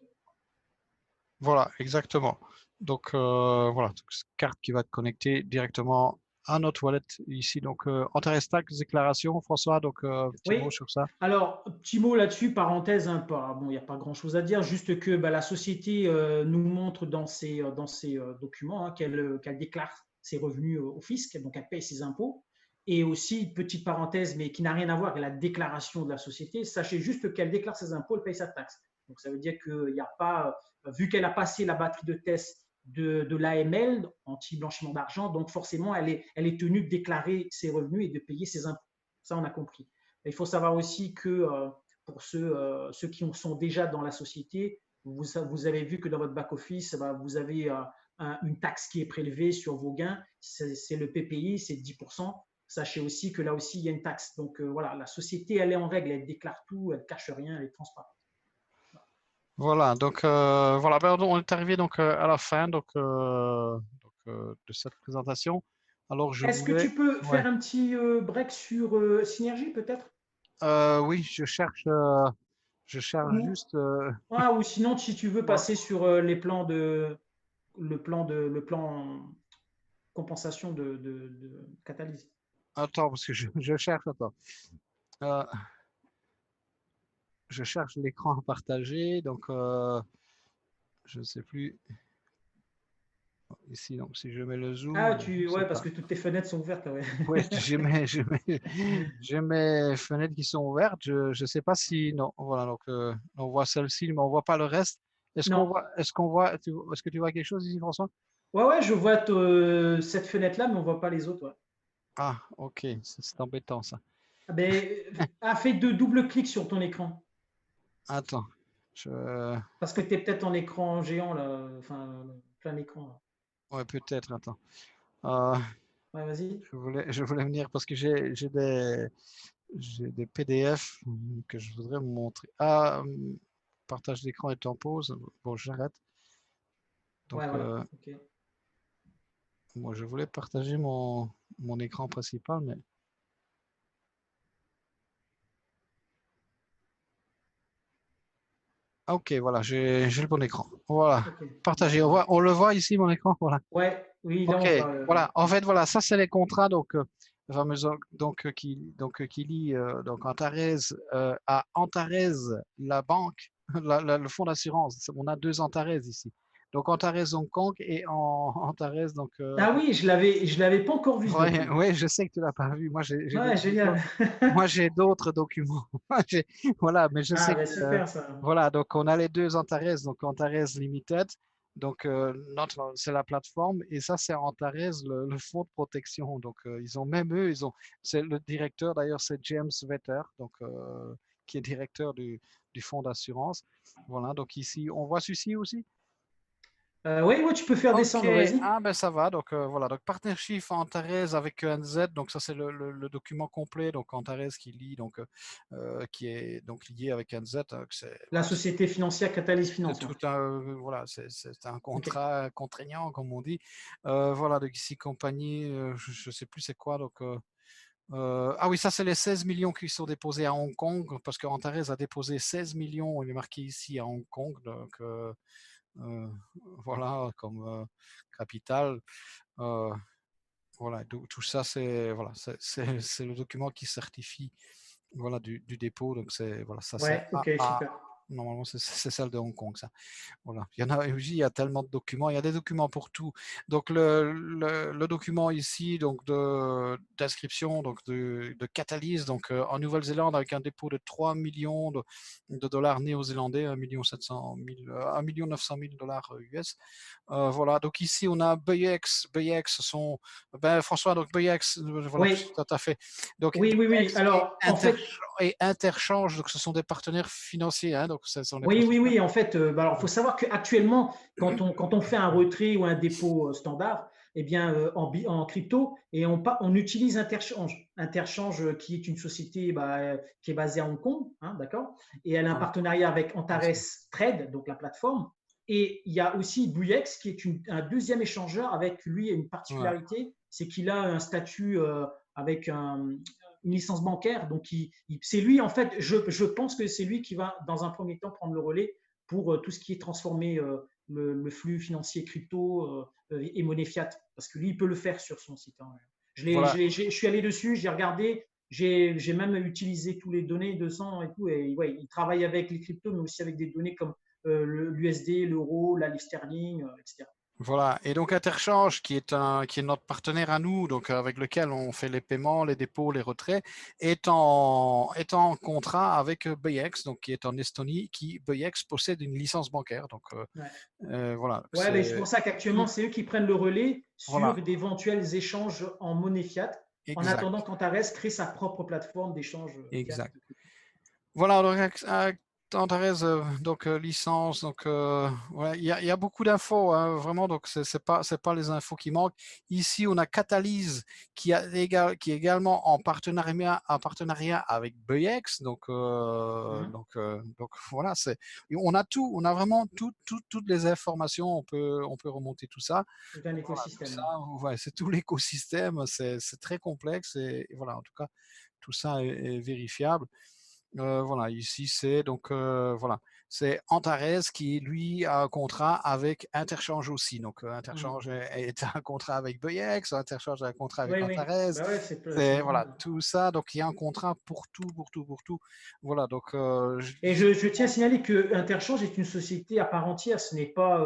Speaker 1: voilà, exactement. Donc voilà, donc, cette carte qui va être connectée directement à notre wallet ici. Donc Antares Tax déclaration, François, donc petit mot
Speaker 2: Oui.
Speaker 1: sur ça.
Speaker 2: Alors, petit mot là-dessus, parenthèse, hein, bon, il n'y a pas grand-chose à dire, juste que bah, la société nous montre dans ses documents, hein, qu'elle déclare ses revenus au fisc, donc elle paye ses impôts. Et aussi, petite parenthèse, mais qui n'a rien à voir avec la déclaration de la société, sachez juste qu'elle déclare ses impôts, elle paye sa taxe. Donc ça veut dire qu'il n'y a pas, vu qu'elle a passé la batterie de test de l'AML, anti-blanchiment d'argent, donc forcément, elle est tenue de déclarer ses revenus et de payer ses impôts. Ça, on a compris. Il faut savoir aussi que pour ceux qui sont déjà dans la société, vous avez vu que dans votre back-office, vous avez une taxe qui est prélevée sur vos gains, c'est le PPI, c'est 10%. Sachez aussi que là aussi, il y a une taxe. Donc voilà, la société, elle est en règle, elle déclare tout, elle ne cache rien, elle est transparente.
Speaker 1: Voilà, donc voilà, ben, on est arrivé donc à la fin de cette présentation. Alors je
Speaker 2: Est-ce que
Speaker 1: voulais,
Speaker 2: tu peux
Speaker 1: ouais,
Speaker 2: faire un petit break sur Synergie peut-être?
Speaker 1: oui, je cherche
Speaker 2: ou,
Speaker 1: juste,
Speaker 2: ou sinon, si tu veux
Speaker 1: voilà.
Speaker 2: passer sur les plans le plan compensation de catalyse.
Speaker 1: Attends, parce que je cherche, attends. Euh, je cherche l'écran à partager, donc je ne sais plus. Ici, donc, si je mets le
Speaker 2: Ah,
Speaker 1: zoom, je ne sais
Speaker 2: ouais, parce
Speaker 1: pas.
Speaker 2: que toutes tes fenêtres sont ouvertes, là, ouais.
Speaker 1: Oui, j'ai mes fenêtres qui sont ouvertes. Je sais pas si, non, voilà, donc on voit celle-ci, mais on voit pas le reste.
Speaker 2: Non.
Speaker 1: Est-ce que tu vois quelque chose ici, François?
Speaker 2: Ouais, ouais, je vois cette fenêtre-là, mais on voit pas les autres, ouais.
Speaker 1: Ah, ok, c'est embêtant ça.
Speaker 2: Ah, ben, fais deux double clics sur ton écran.
Speaker 1: Attends, je,
Speaker 2: Parce que tu es peut-être en écran géant, là, enfin, plein écran, là.
Speaker 1: ouais, peut-être, attends. Euh,
Speaker 2: Ouais, vas-y.
Speaker 1: je voulais venir parce que j'ai des PDF que je voudrais vous montrer. Ah, partage d'écran est en pause. Bon, j'arrête.
Speaker 2: Ouais,
Speaker 1: Donc,
Speaker 2: voilà. Ok.
Speaker 1: moi, je voulais partager mon écran principal, mais ah, ok, voilà, j'ai le bon écran. Voilà,
Speaker 2: Ok. Bon,
Speaker 1: partagé.
Speaker 2: ça marche.
Speaker 1: On le voit ici, mon écran. Voilà.
Speaker 2: Ouais, oui, là, on
Speaker 1: Ok,
Speaker 2: voit.
Speaker 1: voilà. En fait, voilà, ça, c'est les contrats donc, qui lient donc Antares à Antares, la banque, le fonds d'assurance. On a deux Antares ici. Donc Antares Hong Kong et Antares donc.
Speaker 2: Ah oui, je l'avais pas encore vu ce
Speaker 1: Ouais,
Speaker 2: document.
Speaker 1: ouais, je sais que tu l'as pas vu. Moi,
Speaker 2: Ouais, génial.
Speaker 1: moi, j'ai d'autres documents. Voilà, mais je
Speaker 2: Ah,
Speaker 1: sais que,
Speaker 2: ben super ça.
Speaker 1: voilà, donc on a les deux Antares, donc Antares Limited, donc c'est la plateforme, et ça, c'est Antares, le fonds de protection. Donc, ils ont même eux, c'est le directeur, d'ailleurs, c'est James Vetter, donc, qui est directeur du fonds d'assurance. Voilà, donc ici, on voit celui-ci aussi.
Speaker 2: Oui, ouais, tu peux faire
Speaker 1: Ok,
Speaker 2: descendre, vas-y.
Speaker 1: ah ben ça va, donc voilà, donc Partnership Antares avec ENZ, donc ça c'est le document complet, donc Antares qui lie, donc qui est donc lié avec NZ, c'est
Speaker 2: La
Speaker 1: voilà,
Speaker 2: société financière Catalyse
Speaker 1: c'est
Speaker 2: Finance, ouais.
Speaker 1: tout un voilà, c'est un
Speaker 2: Ok.
Speaker 1: contrat contraignant comme on dit. Voilà, donc ici compagnie, je sais plus c'est quoi, donc ah oui, ça c'est les 16 millions qui sont déposés à Hong Kong, parce que Antares a déposé 16 millions, il est marqué ici à Hong Kong, donc euh, voilà, comme capital. Euh, voilà, tout ça, c'est voilà, c'est le document qui certifie voilà, du dépôt. Donc, voilà, ça c'est
Speaker 2: Ouais, ok, super.
Speaker 1: normalement, c'est celle de Hong Kong, ça. Voilà. Il y a tellement de documents, il y a des documents pour tout. Donc le document ici donc d'inscription donc de Catalyse donc en Nouvelle-Zélande avec un dépôt de 3 millions de dollars néo-zélandais, 1 900 000 dollars US. Voilà, donc ici on a Beyex, sont ben François donc Beyex, voilà
Speaker 2: Oui,
Speaker 1: tout à fait. Donc
Speaker 2: oui, oui, oui.
Speaker 1: Beyex
Speaker 2: Alors, en fait,
Speaker 1: et Interchange, donc ce sont des partenaires financiers, hein, donc ce sont des
Speaker 2: oui, oui,
Speaker 1: prestataires.
Speaker 2: oui. En fait, bah, alors, faut savoir qu'actuellement, quand on fait un retrait ou un dépôt standard, eh bien, en crypto, et on utilise Interchange. Interchange, qui est une société bah, qui est basée à Hong Kong, hein, d'accord? Et elle a un
Speaker 1: Voilà.
Speaker 2: partenariat avec Antares Trade, donc la plateforme. Et il y a aussi Buyex, qui est un deuxième échangeur avec lui une
Speaker 1: Ouais.
Speaker 2: particularité, c'est qu'il a un statut avec une licence bancaire. Donc, c'est lui, en fait, je pense que c'est lui qui va, dans un premier temps, prendre le relais pour tout ce qui est transformer le flux financier crypto et monnaie fiat. Parce que lui, il peut le faire sur son site, hein.
Speaker 1: Voilà,
Speaker 2: Je suis allé dessus, j'ai regardé, j'ai même utilisé tous les données de sang et tout. Et ouais, il travaille avec les cryptos, mais aussi avec des données comme l'USD, l'euro, la livre sterling, etc.
Speaker 1: voilà. Et donc Interchange, qui est notre partenaire à nous, donc avec lequel on fait les paiements, les dépôts, les retraits, est en contrat avec Beyex, donc qui est en Estonie, qui Beyex possède une licence bancaire. Donc
Speaker 2: Ouais.
Speaker 1: voilà,
Speaker 2: Ouais, mais c'est pour ça qu'actuellement,
Speaker 1: tout,
Speaker 2: c'est eux qui prennent le relais
Speaker 1: voilà,
Speaker 2: sur d'éventuels échanges en monnaie fiat, en
Speaker 1: exact,
Speaker 2: attendant qu'Antares crée sa propre plateforme d'échange fiat.
Speaker 1: exact. Voilà, donc Antares, donc licence, donc voilà, il y a beaucoup d'infos, hein, vraiment, donc c'est pas les infos qui manquent. Ici, on a Catalyse qui est également en partenariat avec Beyex,
Speaker 2: Mhm.
Speaker 1: donc voilà, on a tout, on a vraiment toutes les informations, on peut remonter tout ça.
Speaker 2: C'est un
Speaker 1: Voilà, tout ça,
Speaker 2: écosystème.
Speaker 1: ouais, c'est tout l'écosystème, c'est très complexe et voilà, en tout cas, tout ça est vérifiable. Voilà, ici c'est donc voilà, c'est Antares qui lui a un contrat avec Interchange aussi. Donc
Speaker 2: Mhm.
Speaker 1: Interchange est un contrat avec Beyex, Interchange a un contrat avec
Speaker 2: Oui, oui.
Speaker 1: Antares.
Speaker 2: Bah ouais, c'est
Speaker 1: C'est
Speaker 2: normal.
Speaker 1: voilà tout ça. Donc il y a un contrat pour tout, pour tout, pour tout. Voilà donc
Speaker 2: Et je tiens à signaler que Interchange est une société à part entière,
Speaker 1: oui
Speaker 2: ce
Speaker 1: oui,
Speaker 2: n'est pas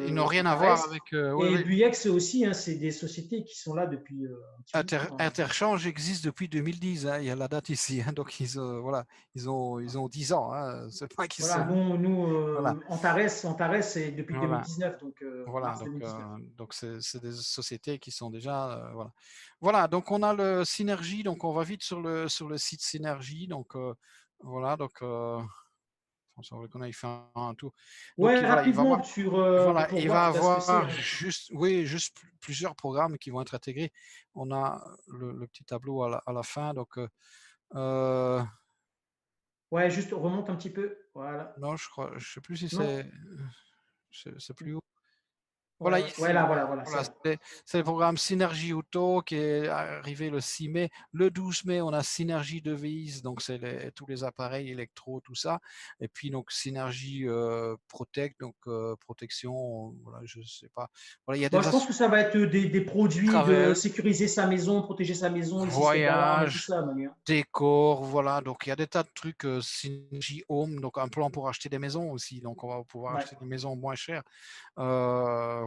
Speaker 1: ils n'ont rien à
Speaker 2: Antares.
Speaker 1: voir avec oui
Speaker 2: Et
Speaker 1: oui.
Speaker 2: Buyex aussi, hein, c'est des sociétés qui sont là depuis un petit bout de temps, hein.
Speaker 1: Interchange existe depuis 2010, hein, il y a la date ici, hein, donc voilà, ils ont 10 ans, hein, c'est pas qu'ils
Speaker 2: Voilà,
Speaker 1: sont
Speaker 2: nous
Speaker 1: voilà,
Speaker 2: Antares, c'est depuis
Speaker 1: voilà.
Speaker 2: 2019, donc
Speaker 1: Voilà,
Speaker 2: mars 2019.
Speaker 1: donc c'est des sociétés qui sont déjà voilà. Voilà, donc on a le Synergie, donc on va vite sur le site Synergie, donc voilà, donc François veut qu'on aille faire un tour. Donc
Speaker 2: Ouais,
Speaker 1: voilà, il va avoir
Speaker 2: rapidement
Speaker 1: voilà,
Speaker 2: pour
Speaker 1: il
Speaker 2: voir
Speaker 1: va
Speaker 2: déjà ce que c'est,
Speaker 1: avoir
Speaker 2: hein.
Speaker 1: juste oui, juste plusieurs programmes qui vont être intégrés. On a le petit tableau à la fin, donc euh,
Speaker 2: Ouais, juste remonte un petit peu. Voilà.
Speaker 1: non, je crois, je sais plus si
Speaker 2: Non.
Speaker 1: c'est plus haut.
Speaker 2: Ouais,
Speaker 1: Voilà,
Speaker 2: ouais, ouais,
Speaker 1: ici,
Speaker 2: là,
Speaker 1: voilà.
Speaker 2: voilà, c'est
Speaker 1: Voilà,
Speaker 2: là.
Speaker 1: c'est le programme Synergie Auto qui est arrivé le 6 mai. Le 12 mai, on a Synergie Device, donc c'est tous les appareils électro, tout ça. Et puis, donc, Synergie Protect, donc protection, voilà, je sais pas. Voilà, il y a
Speaker 2: Bon,
Speaker 1: des
Speaker 2: je pense que ça va être des produits de
Speaker 1: travel,
Speaker 2: sécuriser sa maison, protéger sa maison, le système d'alarme et tout
Speaker 1: voyage,
Speaker 2: ça, Manu, hein.
Speaker 1: décor, voilà. Donc, il y a des tas de trucs, Synergie Home, donc un plan pour acheter des maisons aussi. Donc, on va pouvoir
Speaker 2: Ouais.
Speaker 1: acheter des maisons moins chères.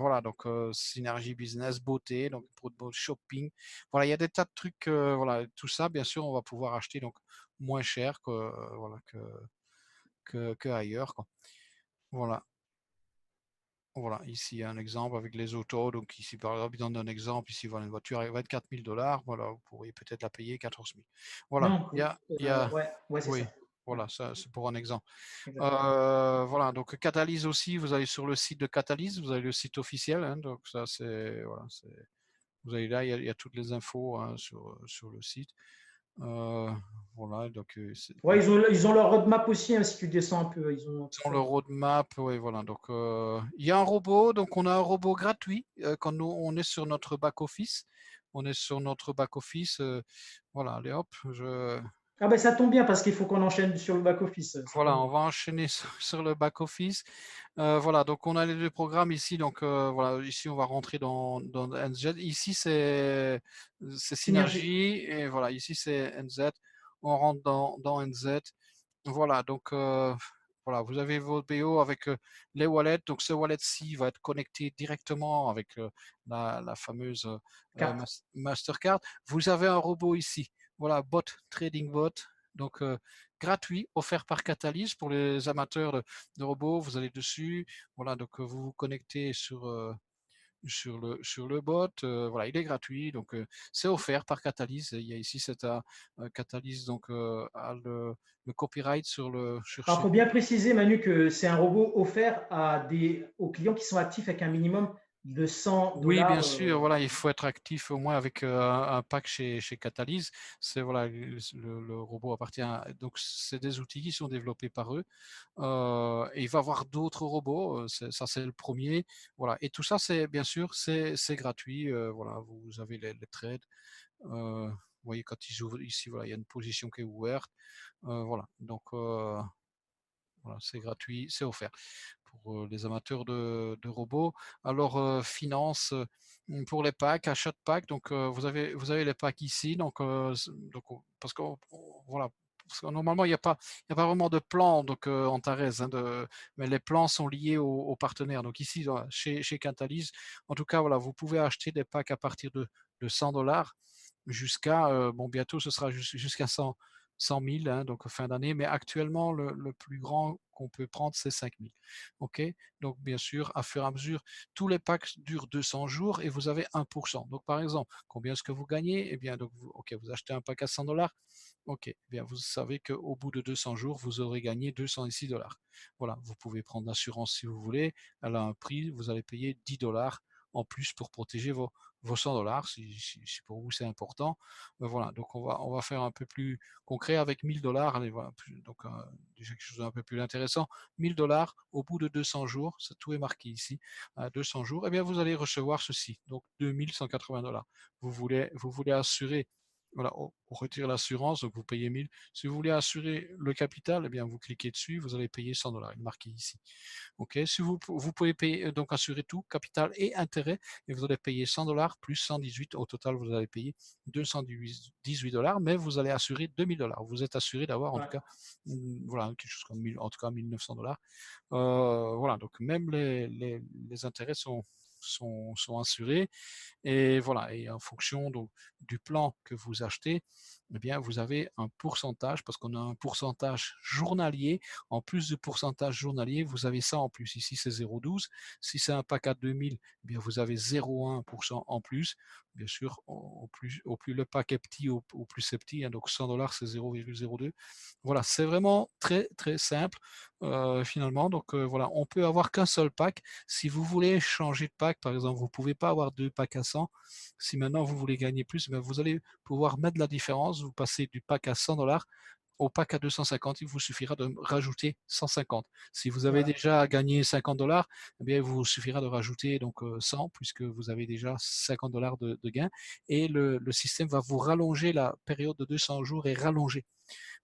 Speaker 1: Voilà, donc synergie business, beauté, donc shopping. Voilà, il y a des tas de trucs. Voilà, tout ça, bien sûr, on va pouvoir acheter donc moins cher voilà, que ailleurs, quoi. Voilà. Voilà, ici un exemple avec les autos. Donc ici, par exemple, il donne un exemple. Ici, voilà une voiture à 24 000 $. Voilà, vous pourriez peut-être la payer 14 000. Voilà,
Speaker 2: Non, ouais, ouais, c'est
Speaker 1: oui,
Speaker 2: ça. Ouais,
Speaker 1: voilà, ça c'est pour un exemple.
Speaker 2: exactement.
Speaker 1: Voilà, donc Catalyse aussi, vous allez sur le site de Catalyse, vous avez le site officiel, hein, donc ça c'est, voilà, vous allez là, il y a toutes les infos hein, sur le site. Euh, voilà, donc
Speaker 2: Ouais, ils ont leur roadmap aussi, hein, si tu descends un peu, ils ont tout
Speaker 1: dans
Speaker 2: ça.
Speaker 1: le roadmap, oui, voilà, donc il y a un robot, donc on a un robot gratuit quand on est sur notre back-office. On est sur notre back-office, voilà, allez hop,
Speaker 2: Ah ben ça tombe bien parce qu'il faut qu'on enchaîne sur le back-office, c'est pas
Speaker 1: voilà,
Speaker 2: mal.
Speaker 1: on va enchaîner sur le back-office. Voilà, donc on a les deux programmes ici. Donc voilà, ici on va rentrer dans NZ. Ici c'est
Speaker 2: Synergie.
Speaker 1: Synergie et voilà, ici c'est NZ. On rentre dans NZ. Voilà, donc voilà, vous avez vos BO avec les wallets. Donc ce wallet-ci va être connecté directement avec la fameuse
Speaker 2: 4.
Speaker 1: Mastercard. Vous avez un robot ici. Voilà, bot, trading bot. Donc gratuit, offert par Catalyst pour les amateurs de robots. Vous allez dessus. Voilà, donc vous vous connectez sur le bot. Voilà, il est gratuit, donc c'est offert par Catalyst. Il y a ici c'est un Catalyst donc a le copyright
Speaker 2: Alors, il faut bien préciser, Manu, que c'est un robot offert aux clients qui sont actifs avec un minimum de 100
Speaker 1: Oui, bien
Speaker 2: dollars.
Speaker 1: sûr, voilà, il faut être actif au moins avec un pack chez Catalyst. C'est voilà, le robot appartient donc c'est des outils qui sont développés par eux. Et il va y avoir d'autres robots. Ça, c'est le premier. Voilà. Et tout ça, c'est bien sûr, c'est gratuit. Voilà, vous avez les trades. Vous voyez, quand ils ouvrent ici, voilà, il y a une position qui est ouverte. Voilà. Donc, voilà, c'est gratuit, c'est offert pour les amateurs de robots. Alors, finance pour les packs, achat de packs. Donc, vous avez les packs ici. Donc, parce que voilà. Parce que normalement, il y a pas vraiment de plan donc, en Antares, hein, mais les plans sont liés aux partenaires. Donc ici, chez Catalyst, en tout cas, voilà, vous pouvez acheter des packs à partir de 100 dollars jusqu'à, bon, bientôt ce sera jusqu'à 100 000, hein, donc fin d'année, mais actuellement, le plus grand qu'on peut prendre, c'est 5 000. OK? Donc, bien sûr, à fur et à mesure, tous les packs durent 200 jours et vous avez 1%. Donc, par exemple, combien est-ce que vous gagnez? Eh bien, donc, OK, vous achetez un pack à 100 dollars. OK, eh bien, vous savez qu'au bout de 200 jours, vous aurez gagné 206 dollars. Voilà, vous pouvez prendre l'assurance si vous voulez. Elle a un prix, vous allez payer 10 dollars en plus pour protéger vos 100 dollars si pour vous c'est important. Voilà, donc on va faire un peu plus concret avec 1000 dollars. Allez, voilà, donc déjà quelque chose d'un peu plus intéressant. 1000 dollars au bout de 200 jours, tout est marqué ici, 200 jours, eh bien vous allez recevoir ceci, donc 2180 dollars. Vous voulez assurer voilà, on retire l'assurance, donc vous payez 1000. Si vous voulez assurer le capital, eh bien, vous cliquez dessus, vous allez payer 100 $. Il est marqué ici. OK. Si vous pouvez payer, donc assurer tout, capital et intérêt, et vous allez payer 100 $ plus 118. Au total, vous allez payer 218 $, mais vous allez assurer 2000 $. Vous êtes assuré d'avoir en tout
Speaker 2: Ouais.
Speaker 1: cas, voilà, quelque chose comme 1000, en tout cas 1900 $. Voilà, donc même les intérêts sont assurés. Et voilà, et en fonction donc, du plan que vous achetez, eh bien, vous avez un pourcentage, parce qu'on a un pourcentage journalier. En plus du pourcentage journalier, vous avez ça en plus. Ici, c'est 0,12. Si c'est un pack à 2000, eh bien, vous avez 0,1% en plus. Bien sûr, au plus le pack est petit, au plus c'est petit, hein, donc 100 $, c'est 0,02. Voilà, c'est vraiment très, très simple, finalement. Donc, voilà, on peut avoir qu'un seul pack. Si vous voulez changer de pack, par exemple, vous ne pouvez pas avoir deux packs à 100. Si maintenant vous voulez gagner plus, ben vous allez pouvoir mettre la différence. Vous passez du pack à 100 $ au pack à 250. Il vous suffira de rajouter 150. Si vous avez
Speaker 2: Voilà.
Speaker 1: déjà gagné 50 $, eh bien, il vous suffira de rajouter donc 100, puisque vous avez déjà 50 $ de gain. Et le système va vous rallonger la période de 200 jours et rallonger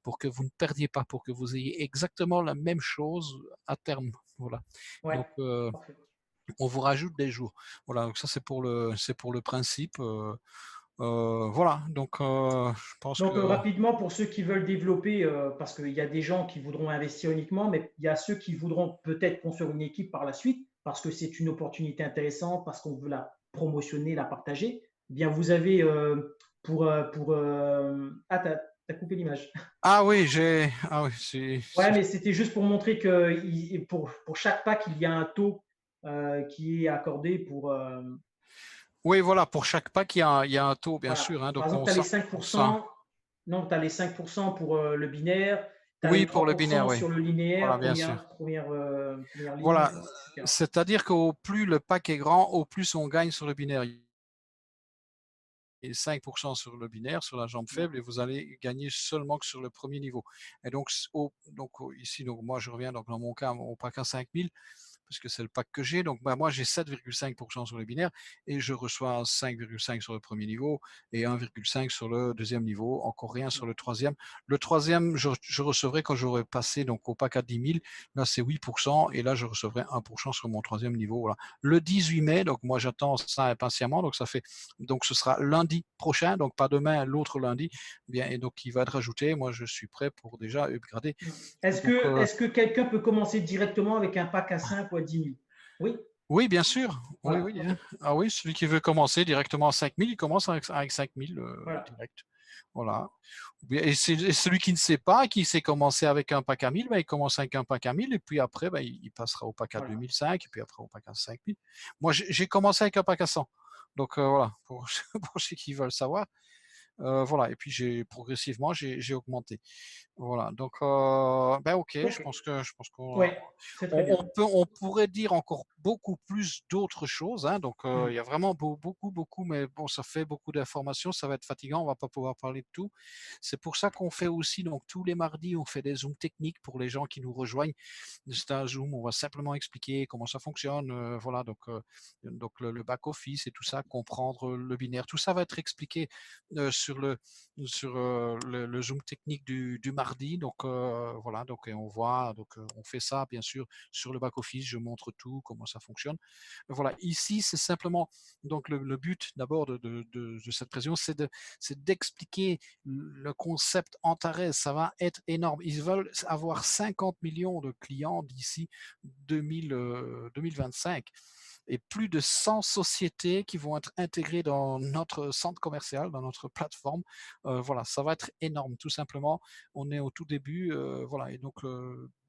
Speaker 1: pour que vous ne perdiez pas, pour que vous ayez exactement la même chose à terme. Voilà.
Speaker 2: Ouais.
Speaker 1: Donc,
Speaker 2: Parfait.
Speaker 1: on vous rajoute des jours. Voilà, donc ça c'est pour le principe. Voilà, donc je pense
Speaker 2: Donc,
Speaker 1: que
Speaker 2: rapidement, pour ceux qui veulent développer, parce qu'il y a des gens qui voudront investir uniquement, mais il y a ceux qui voudront peut-être construire une équipe par la suite, parce que c'est une opportunité intéressante, parce qu'on veut la promotionner, la partager. Eh bien, vous avez ah, t'as coupé l'image.
Speaker 1: ah oui, ah oui,
Speaker 2: Ouais, mais c'était juste pour montrer que pour chaque pack, il y a un taux qui est accordé pour.
Speaker 1: Oui, voilà, pour chaque pack, il y a un taux, bien
Speaker 2: Voilà.
Speaker 1: sûr, hein,
Speaker 2: Par
Speaker 1: donc
Speaker 2: exemple,
Speaker 1: on
Speaker 2: tu as les
Speaker 1: sent, on sent.
Speaker 2: 5%. Non, tu as les 5% pour le binaire, tu as les
Speaker 1: Oui, pour le binaire,
Speaker 2: 3%
Speaker 1: oui.
Speaker 2: sur le
Speaker 1: Voilà,
Speaker 2: linéaire,
Speaker 1: bien sûr.
Speaker 2: première ligne,
Speaker 1: Voilà,
Speaker 2: etc.
Speaker 1: c'est-à-dire qu'au plus le pack est grand, au plus on gagne sur le binaire. Et 5% sur le binaire, sur la jambe faible, et vous allez gagner seulement que sur le premier niveau. Et donc, ici, donc, moi, je reviens donc, dans mon cas au pack à 5000, puisque c'est le pack que j'ai. Donc, moi, j'ai 7,5% sur les binaires et je reçois 5,5 sur le premier niveau et 1,5 sur le deuxième niveau. Encore rien sur le troisième. Le troisième, je recevrai quand j'aurai passé donc, au pack à 10 000. Là, c'est 8% et là, je recevrai 1% sur mon troisième niveau. Voilà. Le 18 mai, donc moi, j'attends ça impatiemment. Donc, ce sera lundi prochain, donc pas demain, l'autre lundi. Bien, et donc, il va être rajouté. Moi, je suis prêt pour déjà upgrader. Donc,
Speaker 2: Est-ce que quelqu'un peut commencer directement avec un pack à 5 ou à 10 000? Oui,
Speaker 1: oui, bien sûr. Oui,
Speaker 2: voilà,
Speaker 1: oui,
Speaker 2: ok.
Speaker 1: hein. Ah oui, celui qui veut commencer directement à 5000, il commence avec 5000
Speaker 2: Voilà,
Speaker 1: direct. Voilà. Et celui qui ne sait pas, qui sait commencer avec un pack à 1000, ben, il commence avec un pack à 1000 et puis après, ben, il passera au pack à
Speaker 2: voilà.
Speaker 1: 2005 et puis après au pack à 5000. Moi, j'ai commencé avec un pack à 100. Donc voilà, pour, pour ceux qui veulent savoir. Voilà, et puis progressivement, j'ai augmenté. Voilà, donc ben OK, je
Speaker 2: Ok,
Speaker 1: pense que je pense qu'on
Speaker 2: ouais, c'est très
Speaker 1: on
Speaker 2: bien.
Speaker 1: on peut on pourrait dire encore beaucoup plus d'autres choses, hein, donc il y a
Speaker 2: Hmm.
Speaker 1: vraiment beaucoup, beaucoup, mais bon, ça fait beaucoup d'informations, ça va être fatigant, on va pas pouvoir parler de tout. C'est pour ça qu'on fait aussi donc tous les mardis, on fait des zooms techniques pour les gens qui nous rejoignent. C'est un Zoom, on va simplement expliquer comment ça fonctionne, voilà, donc le back office et tout ça, comprendre le binaire, tout ça va être expliqué, sur le Zoom technique du mardi. Donc voilà, donc et on voit, donc on fait ça bien sûr sur le back office, je montre tout, comment ça fonctionne. Voilà, ici c'est simplement donc le but d'abord de cette présentation, c'est d'expliquer le concept Antares. Ça va être énorme. Ils veulent avoir 50 millions de clients d'ici 2025 et plus de 100 sociétés qui vont être intégrées dans notre centre commercial, dans notre plateforme. Voilà, ça va être énorme, tout simplement. On est au tout début, voilà, et donc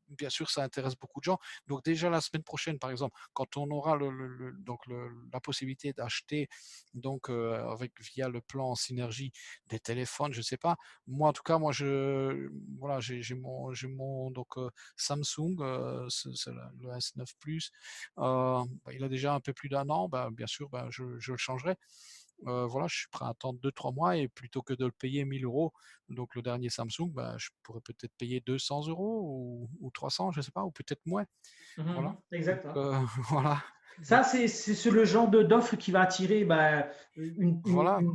Speaker 1: bien sûr, ça intéresse beaucoup de gens. Donc déjà la semaine prochaine, par exemple, quand on aura la possibilité d'acheter donc via le plan synergie des téléphones, je sais pas. Moi, en tout cas, voilà, j'ai mon donc Samsung, c'est le S9 Plus. Il a déjà un peu plus d'un an. Ben, bien sûr, ben, je le changerai. Voilà, je suis prêt à attendre 2-3 mois et plutôt que de le payer 1000 euros, donc le dernier Samsung, ben, je pourrais peut-être payer 200 euros ou 300, je ne sais pas, ou peut-être moins. Voilà. Donc,
Speaker 2: Exact. Hein.
Speaker 1: voilà.
Speaker 2: Ça, c'est le genre d'offre qui va attirer bah, une, une,
Speaker 1: Voilà.
Speaker 2: une-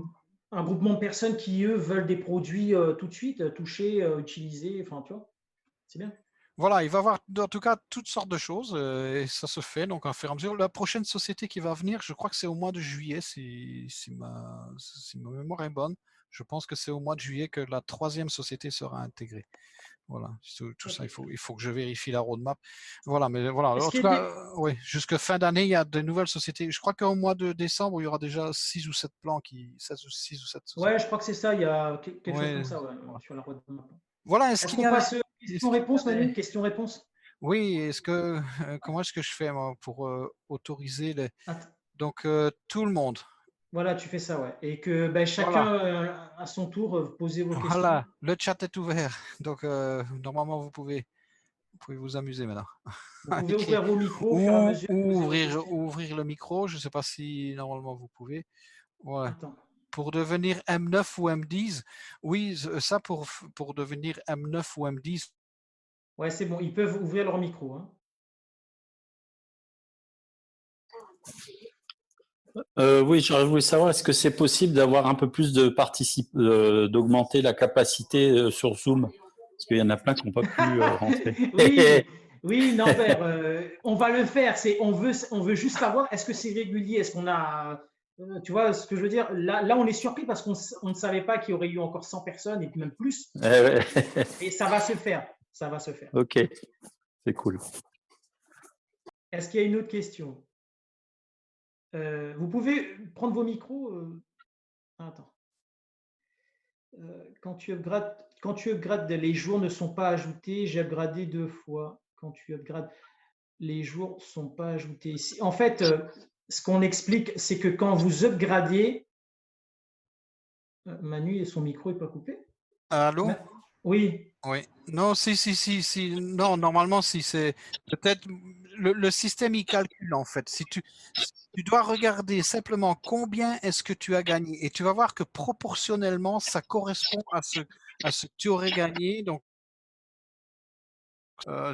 Speaker 2: un groupement de personnes qui, eux, veulent des produits tout de suite, toucher, utiliser, enfin, tu vois, c'est bien.
Speaker 1: Voilà, il va y avoir en tout cas toutes sortes de choses et ça se fait donc en fur et à mesure. La prochaine société qui va venir, je crois que c'est au mois de juillet si ma mémoire est bonne. Je pense que c'est au mois de juillet que la troisième société sera intégrée. Voilà, tout ça,
Speaker 2: Ok.
Speaker 1: il faut que je vérifie la roadmap. Voilà, mais voilà,
Speaker 2: Est-ce
Speaker 1: en tout
Speaker 2: qu'il y a
Speaker 1: cas,
Speaker 2: des...
Speaker 1: oui, jusqu'à fin d'année, il y a de nouvelles sociétés. Je crois qu'au mois de décembre, il y aura déjà 6 ou 7 plans 6 ou 7
Speaker 2: Ouais,
Speaker 1: sociétés.
Speaker 2: je crois que c'est ça, il y a quelque chose comme
Speaker 1: Ouais,
Speaker 2: ça, ouais,
Speaker 1: voilà.
Speaker 2: sur la roadmap.
Speaker 1: Voilà,
Speaker 2: Est-ce qu'on passe question-réponse, Manu? Question-réponse?
Speaker 1: Oui, comment est-ce que je fais moi, pour autoriser donc tout le monde?
Speaker 2: Voilà, tu fais ça, ouais. Et que ben,
Speaker 1: Voilà,
Speaker 2: chacun, à son tour, posez vos questions.
Speaker 1: voilà, le chat est ouvert. Donc normalement vous pouvez vous amuser maintenant.
Speaker 2: Vous pouvez
Speaker 1: Écrire
Speaker 2: ouvrir vos micros au fur et à mesure,
Speaker 1: ou
Speaker 2: poser vos questions.
Speaker 1: ouvrir le micro. Je ne sais pas si normalement vous pouvez. Ouais.
Speaker 2: Attends.
Speaker 1: Pour devenir M9 ou M10, oui, ça pour devenir M9 ou M10.
Speaker 2: Ouais, c'est bon, ils peuvent ouvrir leur micro, hein.
Speaker 3: Oui, j'aurais voulu savoir, est-ce que c'est possible d'avoir un peu plus de d'augmenter la capacité sur Zoom? Parce qu'il y en a plein qui n'ont pas pu rentrer.
Speaker 2: Oui, oui, Norbert, on va le faire. On veut juste savoir, est-ce que c'est régulier? Est-ce qu'on a, tu vois ce que je veux dire? Là, on est surpris parce qu'on ne savait pas qu'il y aurait eu encore 100 personnes et puis même plus.
Speaker 3: Ouais.
Speaker 2: Et ça va se faire. Ça va se faire.
Speaker 3: Ok, c'est cool.
Speaker 2: Est-ce qu'il y a une autre question? Vous pouvez prendre vos micros. Attends. Quand tu upgrades, les jours ne sont pas ajoutés. J'ai upgradé 2 fois. Quand tu upgrades, les jours ne sont pas ajoutés. En fait, ce qu'on explique, c'est que quand vous upgradez, Manu, son micro n'est pas coupé.
Speaker 1: Allô?
Speaker 2: Oui.
Speaker 1: Oui. Non, si. Non, normalement, si c'est peut-être le système, il calcule en fait. Si tu dois regarder simplement combien est-ce que tu as gagné et tu vas voir que proportionnellement, ça correspond à ce que tu aurais gagné. Donc,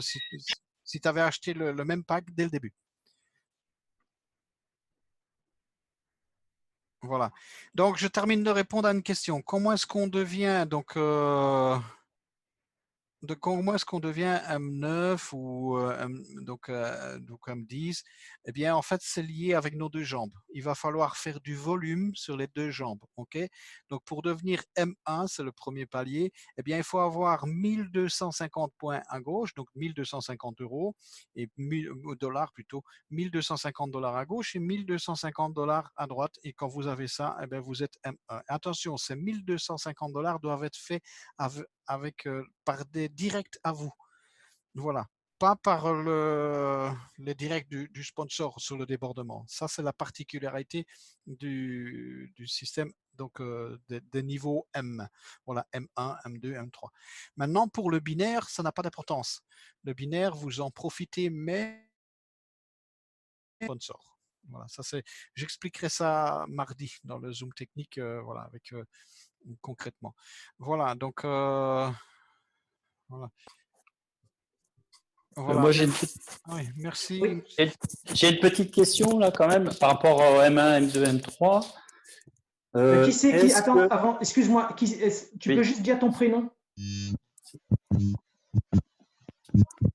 Speaker 1: si tu avais acheté le même pack dès le début. Voilà. Donc, je termine de répondre à une question. Comment est-ce qu'on devient de comment est-ce qu'on devient M9 ou donc M10? Eh bien, en fait, c'est lié avec nos deux jambes. Il va falloir faire du volume sur les deux jambes. OK? Donc, pour devenir M1, c'est le premier palier, eh bien, il faut avoir 1250 points à gauche, donc 1250 euros, et dollars plutôt, 1250 dollars à gauche et 1250 dollars à droite. Et quand vous avez ça, eh bien, vous êtes M1. Attention, ces 1250 dollars doivent être faits par des directs à vous. Voilà. Pas par les directs du sponsor sur le débordement. Ça, c'est la particularité du système donc des niveaux M. Voilà, M1, M2, M3. Maintenant, pour le binaire, ça n'a pas d'importance. Le binaire, vous en profitez, mais sponsor. Voilà, ça c'est. J'expliquerai ça mardi dans le Zoom technique, voilà, avec concrètement. Voilà, donc voilà. Voilà,
Speaker 3: Moi, j'ai
Speaker 1: oui, merci.
Speaker 2: Oui.
Speaker 3: une petite question là quand même par rapport au M1, M2, M3.
Speaker 2: Qui c'est qui...
Speaker 3: Est-ce
Speaker 2: Attends,
Speaker 3: que...
Speaker 2: avant, excuse-moi. Tu peux
Speaker 3: Oui.
Speaker 2: juste dire ton prénom?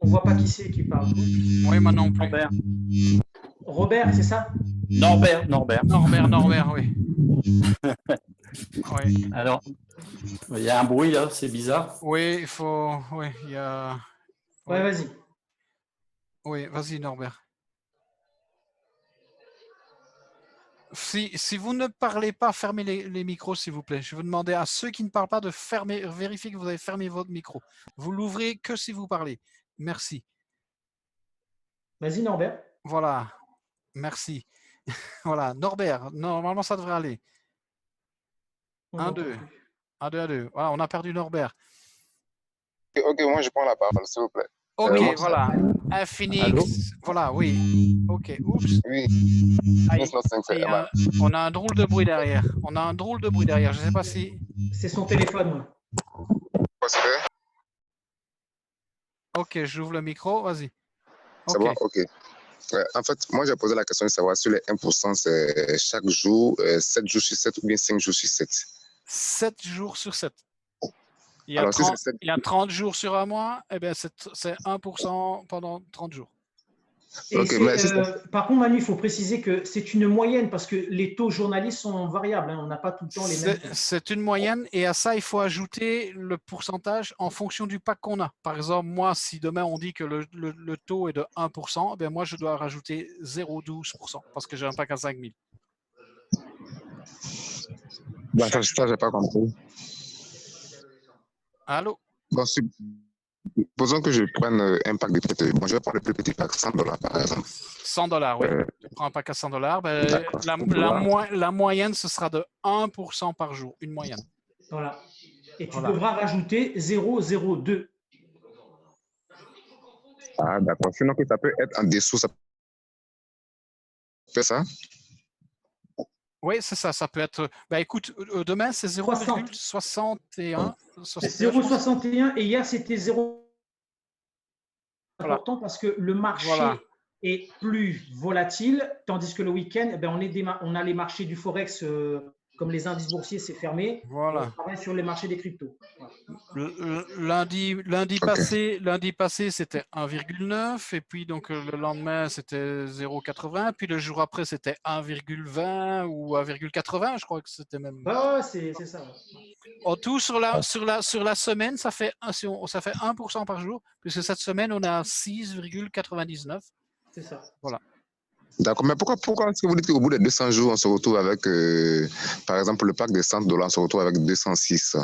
Speaker 2: On voit pas qui c'est qui parle.
Speaker 1: Oui, moi non plus.
Speaker 3: Norbert.
Speaker 2: Robert, c'est ça?
Speaker 3: Norbert.
Speaker 1: Norbert, oui. Oui,
Speaker 3: Alors, il y a un bruit là, c'est bizarre.
Speaker 1: oui, il faut. Oui, il y a.
Speaker 2: Ouais,
Speaker 1: Oui,
Speaker 2: vas-y.
Speaker 1: oui, vas-y, Norbert. Si vous ne parlez pas, fermez les micros, s'il vous plaît. Je vais demander à ceux qui ne parlent pas de vérifier que vous avez fermé votre micro. Vous l'ouvrez que si vous parlez. Merci.
Speaker 2: Vas-y, Norbert.
Speaker 1: Voilà. Merci. Voilà. Norbert, normalement, ça devrait aller.
Speaker 2: On
Speaker 1: 1,
Speaker 2: n'entend
Speaker 1: 2.
Speaker 2: plus.
Speaker 1: 1, 2, 1, 2. Voilà, on a perdu Norbert.
Speaker 4: Ok, moi je prends la parole, s'il vous plaît.
Speaker 1: Ok,
Speaker 4: Moi,
Speaker 1: voilà.
Speaker 3: Allô?
Speaker 1: Infinix. Voilà, oui. Ok, oups.
Speaker 4: oui,
Speaker 1: Aïe.
Speaker 4: 995, c'est Emma.
Speaker 1: On a un drôle de bruit derrière. On a un drôle de bruit derrière. Je ne sais pas si.
Speaker 2: C'est son téléphone.
Speaker 4: C'est fait?
Speaker 1: Ok, j'ouvre le micro. Vas-y.
Speaker 4: C'est
Speaker 1: Ok.
Speaker 4: bon? Ok. Ouais, en fait, moi, j'ai posé la question de savoir si les 1%, c'est chaque jour, 7 jours sur 7 ou bien 5 jours sur 7.
Speaker 1: 7 jours sur 7. Il y a
Speaker 4: Alors, si
Speaker 1: 30,
Speaker 4: c'est 7...
Speaker 1: il y a 30 jours sur un mois, eh bien, c'est 1% pendant 30 jours.
Speaker 2: Et
Speaker 4: Ok, mais si
Speaker 2: par contre, Manu, il faut préciser que c'est une moyenne parce que les taux journalistes sont variables. Hein, on n'a pas tout le temps les mêmes taux.
Speaker 1: C'est une moyenne et à ça, il faut ajouter le pourcentage en fonction du pack qu'on a. Par exemple, moi, si demain on dit que le taux est de 1%, eh bien, moi, je dois rajouter 0,12% parce que j'ai un pack à 5000.
Speaker 4: bah, ça, j'ai pas compris.
Speaker 1: Allô?
Speaker 4: Bon, supposons que je prenne un pack de peut-être. Bon, je vais prendre le plus petit pack, $100 par exemple.
Speaker 1: $100, oui. Tu prends un pack à $100. Ben, la moyenne, ce sera de 1% par jour, une moyenne.
Speaker 2: Voilà. Et tu devras rajouter 0,02.
Speaker 4: Ah, d'accord. Sinon, que ça peut être en dessous, ça fait ça?
Speaker 1: Oui, c'est ça. Ça peut être. Bah, écoute, demain, c'est 0,61.
Speaker 2: C'est 0,61 et hier, c'était 0.
Speaker 1: Voilà.
Speaker 2: Important parce que le marché est plus volatile, tandis que le week-end, on a les marchés du Forex, comme les indices boursiers, c'est fermé.
Speaker 1: Voilà.
Speaker 2: On travaille sur les marchés des cryptos.
Speaker 1: Voilà. Lundi passé, c'était 1,9 et puis donc le lendemain, c'était 0,80 puis le jour après, c'était 1,20 ou 1,80, je crois que c'était même.
Speaker 2: Ah, c'est ça.
Speaker 1: En tout, sur la semaine, ça fait 1% par jour, puisque cette semaine, on a 6,99.
Speaker 2: C'est ça.
Speaker 1: Voilà.
Speaker 4: D'accord, mais pourquoi est-ce que vous dites qu'au bout de 200 jours, on se retrouve avec, par exemple, le pack de $100, on se retrouve avec 206?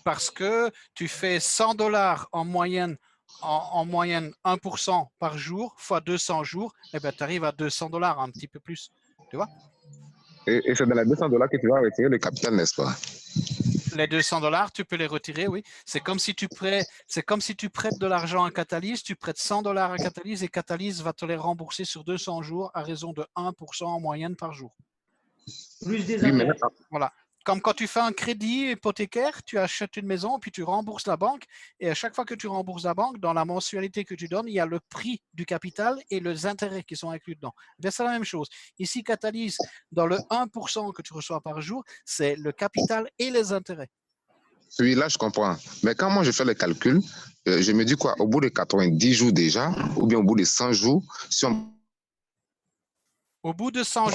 Speaker 1: Parce que tu fais $100 en moyenne, en moyenne 1% par jour, fois 200 jours, et bien tu arrives à $200, un petit peu plus. Tu vois?
Speaker 4: Et c'est dans les $200 que tu vas retirer le capital, n'est-ce pas?
Speaker 1: Les $200, tu peux les retirer, oui. C'est comme si tu prêtes de l'argent à Catalyse, tu prêtes $100 à Catalyse et Catalyse va te les rembourser sur 200 jours à raison de 1% en moyenne par jour.
Speaker 2: Plus des intérêts.
Speaker 1: Voilà. Comme quand tu fais un crédit hypothécaire, tu achètes une maison, puis tu rembourses la banque. Et à chaque fois que tu rembourses la banque, dans la mensualité que tu donnes, il y a le prix du capital et les intérêts qui sont inclus dedans. C'est la même chose. Ici, Catalyse, dans le 1% que tu reçois par jour, c'est le capital et les intérêts.
Speaker 4: Oui, là, je comprends. Mais quand moi, je fais le calcul, je me dis quoi, au bout de 90 jours déjà, ou bien au bout de 100 jours, si on...
Speaker 1: Au bout de 100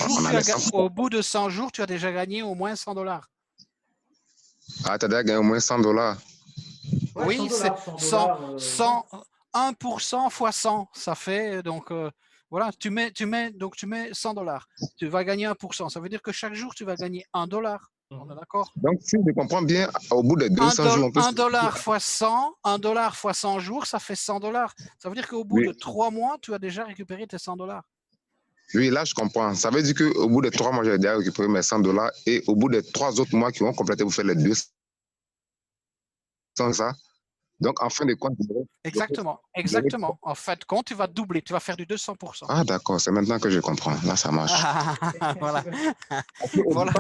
Speaker 1: jours, tu as déjà gagné au moins $100.
Speaker 4: Ah, tu as déjà gagné au moins $100.
Speaker 1: Oui, c'est 1% fois 100, ça fait donc voilà, tu mets $100, tu vas gagner 1%. Ça veut dire que chaque jour tu vas gagner $1. On est d'accord?
Speaker 4: Donc, si je comprends bien, au bout de 200 jours, on peut...
Speaker 1: $1 fois 100, $1 fois 100 jours, ça fait $100. Ça veut dire qu'au bout de 3 mois, tu as déjà récupéré tes $100.
Speaker 4: Oui, là, je comprends. Ça veut dire qu'au bout de 3 mois, j'ai déjà récupéré mes $100 et au bout de 3 autres mois qui vont compléter, vous faites les 200, ça. Donc, en fin de compte...
Speaker 1: Exactement. En fin de compte, tu vas doubler, tu vas faire du 200%.
Speaker 4: Ah, d'accord, c'est maintenant que je comprends. Là, ça marche.
Speaker 1: Voilà. Voilà.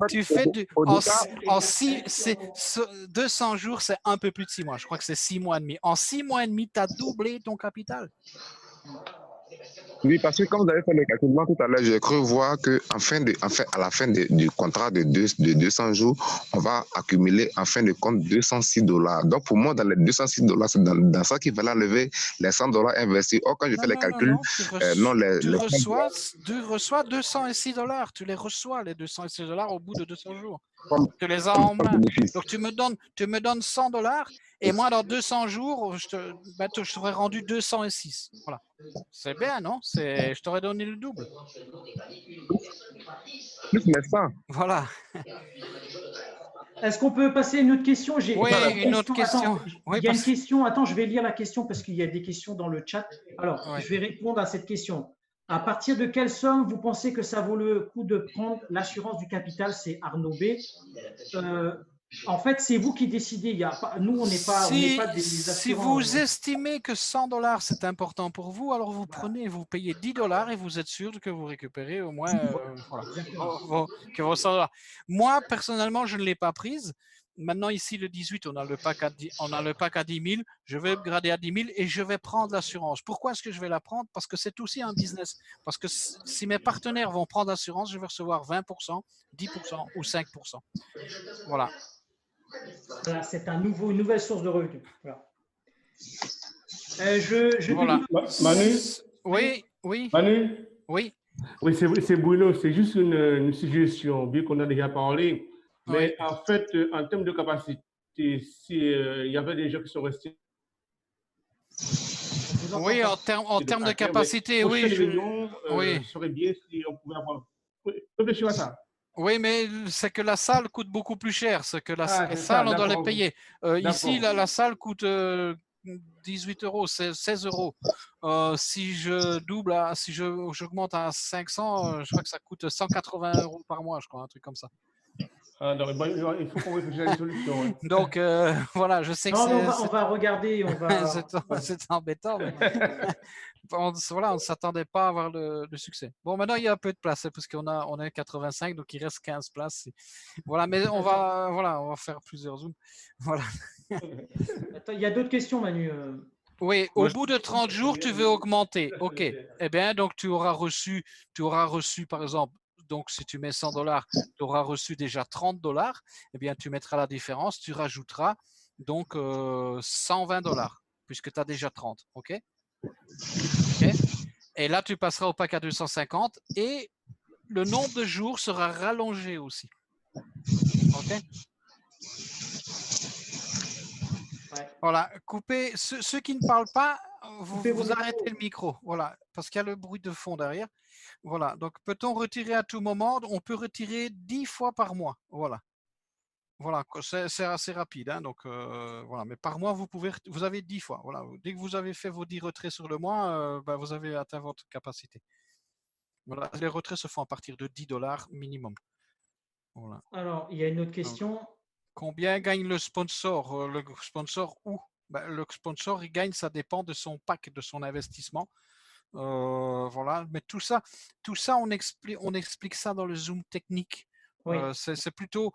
Speaker 1: Tu fais du... 200 jours, c'est un peu plus de 6 mois. Je crois que c'est 6 mois et demi. En 6 mois et demi, tu as doublé ton capital.
Speaker 4: Oui, parce que quand vous avez fait le calcul tout à l'heure, j'ai cru voir à la fin du contrat de 200 jours, on va accumuler en fin de compte $206. Donc, pour moi, dans les $206, c'est dans ça qu'il fallait enlever les $100 investis. Or, quand je fais les calculs,
Speaker 1: tu reçois $206. Tu les reçois, les $206 au bout de 200 jours. Tu les as en main. Donc, tu me donnes $100 et moi, dans 200 jours, je t'aurais rendu 206. Voilà. C'est bien, non? Je t'aurais donné le double.
Speaker 4: Plus mes 100.
Speaker 1: Voilà.
Speaker 2: Est-ce qu'on peut passer à une autre question?
Speaker 1: Oui, une autre question.
Speaker 2: Il y a une question. Attends, je vais lire la question parce qu'il y a des questions dans le chat. Alors,
Speaker 1: Oui.
Speaker 2: je vais répondre à cette question. À partir de quelle somme vous pensez que ça vaut le coup de prendre l'assurance du capital? C'est Arnaud B. En fait, c'est vous qui décidez. Nous, on n'est pas des assurants.
Speaker 1: Si vous estimez que $100 c'est important pour vous, alors vous payez $10 et vous êtes sûr que vous récupérez au moins que vos $100. Moi, personnellement, je ne l'ai pas prise. maintenant ici le 18, on a le pack à 10 000, je vais upgrader à 10 000 et je vais prendre l'assurance. Pourquoi est-ce que je vais la prendre? Parce que c'est aussi un business. Parce que si mes partenaires vont prendre l'assurance, je vais recevoir 20%, 10% ou 5%. Voilà.
Speaker 2: Voilà, c'est une nouvelle source de revenus. Voilà.
Speaker 1: Voilà.
Speaker 5: Manu,
Speaker 1: Oui, oui,
Speaker 5: Manu,
Speaker 1: oui.
Speaker 5: oui, c'est Bruno, c'est juste une suggestion, bien qu'on a déjà parlé. Mais
Speaker 1: Oui.
Speaker 5: en fait, en termes de capacité, si il y avait des gens qui sont restés.
Speaker 1: Oui, en termes de capacité, oui. Oui.
Speaker 5: Serait bien si on pouvait avoir. Réfléchir à ça.
Speaker 1: Oui, mais c'est que la salle coûte beaucoup plus cher. C'est que les salles, on doit les payer. Ici, la salle coûte 18 euros, 16 euros. Si je double, si j'augmente à 500, je crois que ça coûte 180 euros par mois, je crois, un truc comme ça.
Speaker 5: Donc, il faut qu'on réfléchisse à une solution. Hein.
Speaker 1: Donc, voilà, je sais que
Speaker 2: on va regarder.
Speaker 1: c'est embêtant, mais on ne s'attendait pas à avoir le succès. Bon, maintenant, il y a un peu de place, hein, parce on est 85, donc il reste 15 places. Voilà, mais on va faire plusieurs zooms. Voilà.
Speaker 2: Attends, il y a d'autres questions, Manu.
Speaker 1: Oui, au bout de 30 jours, tu veux augmenter. OK. Eh bien, donc, tu auras reçu, par exemple, donc si tu mets 100 $, tu auras reçu déjà 30 $. Eh bien, tu mettras la différence, tu rajouteras donc 120 $, puisque tu as déjà 30. OK? OK. Et là, tu passeras au pack à 250 et le nombre de jours sera rallongé aussi. OK?
Speaker 2: Ouais.
Speaker 1: Voilà, coupez. Ceux qui ne parlent pas, vous arrêtez le micro. Voilà, parce qu'il y a le bruit de fond derrière. Voilà, donc peut-on retirer à tout moment? On peut retirer 10 fois par mois. Voilà. Voilà, c'est assez rapide. Hein, donc, voilà. Mais par mois, vous avez 10 fois. Voilà. Dès que vous avez fait vos 10 retraits sur le mois, vous avez atteint votre capacité. Voilà. Les retraits se font à partir de 10 $ minimum. Voilà.
Speaker 2: Alors, il y a une autre question.
Speaker 1: Combien gagne le sponsor? Le sponsor où? Le sponsor, il gagne, ça dépend de son pack, de son investissement. Voilà, mais tout ça, on explique ça dans le Zoom technique.
Speaker 2: Oui.
Speaker 1: C'est plutôt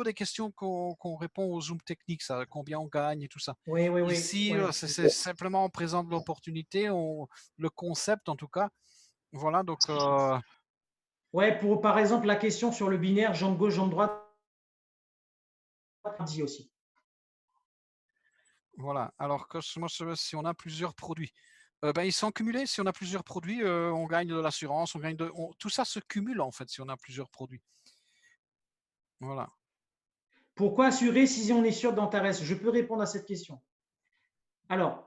Speaker 1: des questions qu'on répond au Zoom technique, ça, combien on gagne et tout ça.
Speaker 2: Oui.
Speaker 1: Ici, c'est simplement on présente l'opportunité, le concept en tout cas. Voilà, donc.
Speaker 2: Ouais, par exemple, la question sur le binaire jambe gauche, jambe droite, dit aussi.
Speaker 1: Voilà, alors que si on a plusieurs produits, ils sont cumulés. Si on a plusieurs produits, on gagne de l'assurance, tout ça se cumule en fait si on a plusieurs produits. Voilà.
Speaker 2: Pourquoi assurer si on est sûr d'Antares? Je peux répondre à cette question. Alors,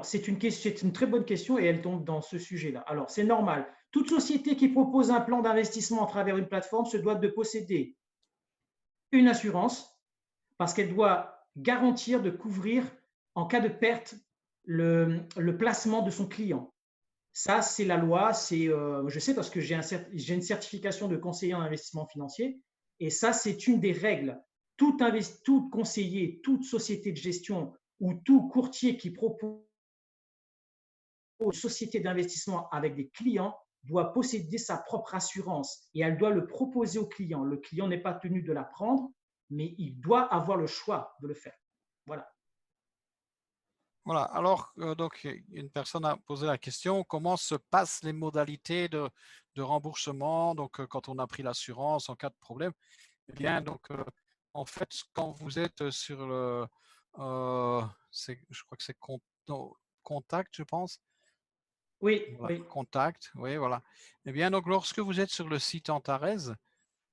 Speaker 2: c'est une très bonne question et elle tombe dans ce sujet-là. Alors, c'est normal. Toute société qui propose un plan d'investissement à travers une plateforme se doit de posséder une assurance parce qu'elle doit garantir de couvrir en cas de perte le placement de son client. Ça, c'est la loi. Je sais parce que j'ai une certification de conseiller en investissement financier et ça, c'est une des règles. Tout conseiller, toute société de gestion ou tout courtier qui propose une société d'investissement avec des clients doit posséder sa propre assurance et elle doit le proposer au client. Le client n'est pas tenu de la prendre, mais il doit avoir le choix de le faire. Voilà.
Speaker 1: Voilà. Alors, donc, une personne a posé la question, comment se passent les modalités de remboursement, donc quand on a pris l'assurance en cas de problème? Eh bien, donc, en fait, quand vous êtes sur le, je crois que c'est Contact, je pense.
Speaker 2: Oui,
Speaker 1: voilà,
Speaker 2: oui.
Speaker 1: Contact, oui, voilà. Eh bien, donc, lorsque vous êtes sur le site Antares,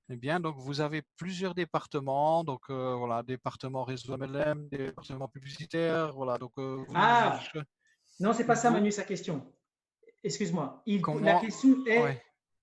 Speaker 1: eh bien, donc, vous avez plusieurs départements, donc, voilà, département réseau MLM, département publicitaire, voilà, donc.
Speaker 2: Non, c'est pas ça, Manu, sa question. Excuse-moi.